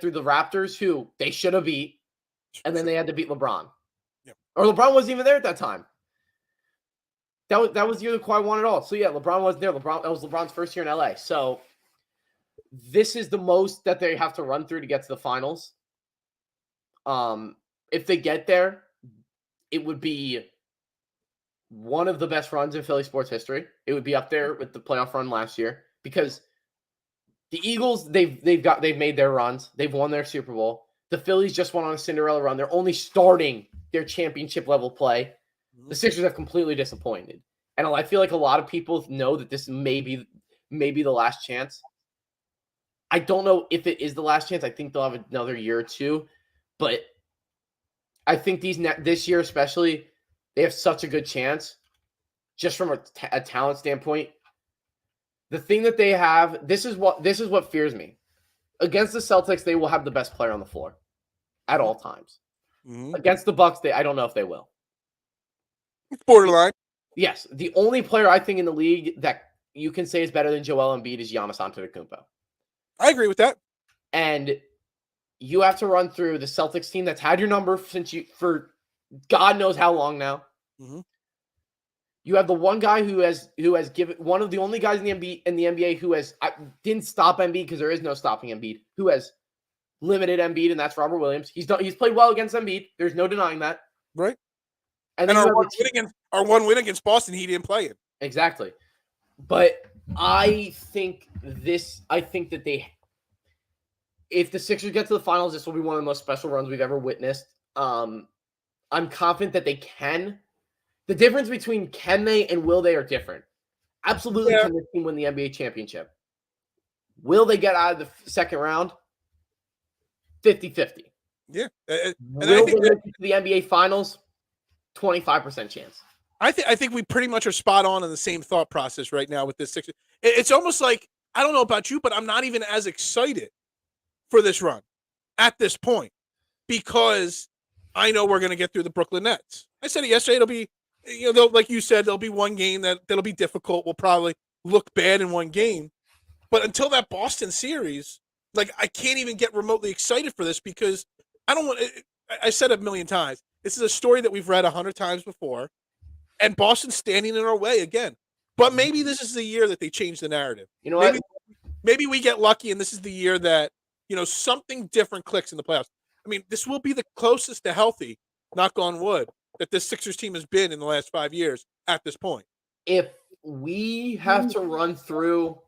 through the Raptors, who they should have beat, and then they had to beat LeBron. Yeah. Or LeBron wasn't even there at that time. That was the year that Kawhi won it all. So yeah, LeBron wasn't there. That was LeBron's first year in LA. So this is the most that they have to run through to get to the finals. If they get there, it would be one of the best runs in Philly sports history. It would be up there with the playoff run last year because the Eagles, they've made their runs. They've won their Super Bowl. The Phillies just went on a Cinderella run. They're only starting their championship level play. The Sixers have completely disappointed. And I feel like a lot of people know that this may be the last chance. I don't know if it is the last chance. I think they'll have another year or two. But I think this year especially, they have such a good chance just from a talent standpoint. The thing that they have, this is what fears me. Against the Celtics, they will have the best player on the floor at all times. Mm-hmm. Against the Bucks, I don't know if they will. It's borderline. Yes. The only player I think in the league that you can say is better than Joel Embiid is Giannis Antetokounmpo. I agree with that. And you have to run through the Celtics team that's had your number for God knows how long now. Mm-hmm. You have the one guy who has given one of the only guys in the NBA who didn't stop Embiid because there is no stopping Embiid, who has limited Embiid, and that's Robert Williams. He's played well against Embiid. There's no denying that. Right. And our one win against Boston, he didn't play it. Exactly. But I think that if the Sixers get to the finals, this will be one of the most special runs we've ever witnessed. I'm confident that they can. The difference between can they and will they are different. Absolutely, can this team win the NBA championship? Will they get out of the second round? 50-50. Yeah. Will they get to the NBA finals? 25% chance. I think we pretty much are spot on in the same thought process right now with this Sixers. It's almost like, I don't know about you, but I'm not even as excited for this run at this point because I know we're going to get through the Brooklyn Nets. I said it yesterday. It'll be, like you said, there'll be one game that'll be difficult. We'll probably look bad in one game. But until that Boston series, like, I can't even get remotely excited for this because I don't want – I said it a million times. This is a story that we've read 100 times before, and Boston's standing in our way again. But maybe this is the year that they change the narrative. You know what? Maybe we get lucky, and this is the year that, something different clicks in the playoffs. I mean, this will be the closest to healthy, knock on wood, that this Sixers team has been in the last 5 years at this point. If we have to run through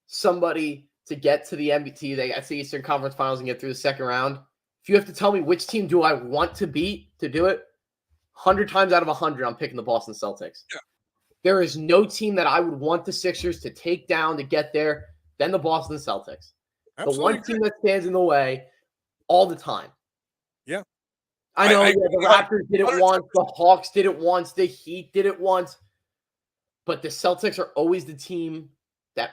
somebody to get to the NBA, they get to the Eastern Conference Finals and get through the second round, if you have to tell me which team do I want to beat to do it, 100 times out of 100, I'm picking the Boston Celtics. Yeah. There is no team that I would want the Sixers to take down to get there than the Boston Celtics. Absolutely. The one team that stands in the way all the time. Yeah. I know the Raptors did it once, the Hawks did it once, the Heat did it once, but the Celtics are always the team that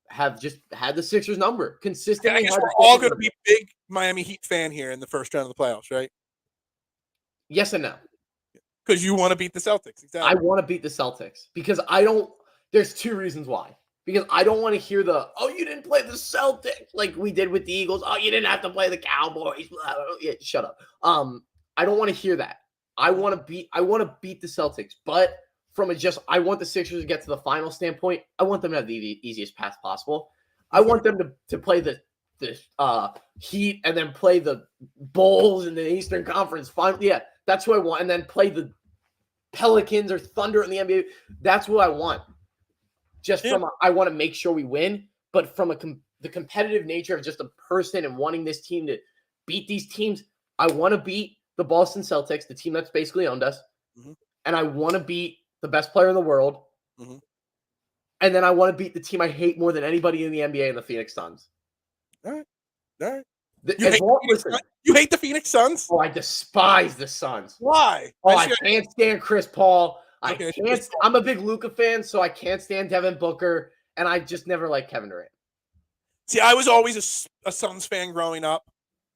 have just had the Sixers number consistently. I guess we're all going to be big Miami Heat fan here in the first round of the playoffs, right? Yes and no. Because you want to beat the Celtics. Exactly. I want to beat the Celtics because there's two reasons why. Because I don't want to hear you didn't play the Celtics like we did with the Eagles. Oh, you didn't have to play the Cowboys. Yeah, shut up. I don't want to hear that. I want to beat the Celtics, but I want the Sixers to get to the final standpoint. I want them to have the easiest path possible. I want them to play the Heat and then play the Bulls in the Eastern Conference final. Yeah, that's what I want. And then play the Pelicans or Thunder in the NBA. That's what I want. I want to make sure we win, but from the competitive nature of just a person and wanting this team to beat these teams, I want to beat the Boston Celtics, the team that's basically owned us, and I want to beat the best player in the world, and then I want to beat the team I hate more than anybody in the NBA and the Phoenix Suns. All right. You hate, you hate the Phoenix Suns? Oh, I despise the Suns. Why? Oh, I can't stand Chris Paul. Okay, I'm a big Luka fan, so I can't stand Devin Booker, and I just never liked Kevin Durant. See, I was always a Suns fan growing up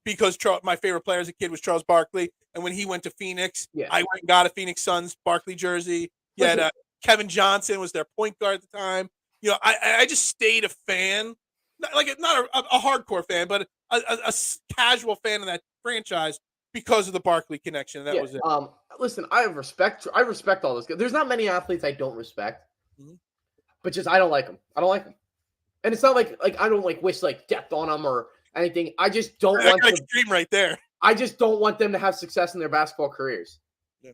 because my favorite player as a kid was Charles Barkley, and when he went to Phoenix, I went and got a Phoenix Suns Barkley jersey. Yeah, Kevin Johnson was their point guard at the time. You know, I just stayed a fan, not a hardcore fan, but a casual fan of that franchise because of the Barkley connection. That was it. Listen, I respect all those guys. There's not many athletes I don't respect, but just I don't like them. I don't like them, and it's not like I don't wish death on them or anything. I just don't want them. Extreme right there. I just don't want them to have success in their basketball careers. Yeah.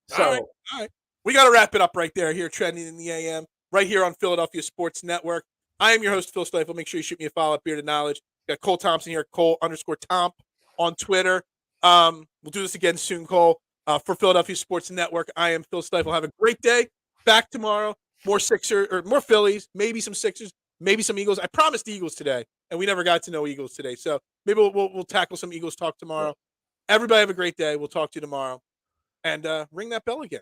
So, all right. We got to wrap it up right there here, Trending in the AM, right here on Philadelphia Sports Network. I am your host, Phil Stifel. Make sure you shoot me a follow up, Bearded Knowledge. Got Cole Thompson here, Cole_Tomp on Twitter. We'll do this again soon, Cole. For Philadelphia Sports Network, I am Phil Stifel. Have a great day. Back tomorrow. More Phillies, maybe some Sixers, maybe some Eagles. I promised Eagles today, and we never got to know Eagles today. So maybe we'll tackle some Eagles talk tomorrow. Everybody have a great day. We'll talk to you tomorrow. And ring that bell again.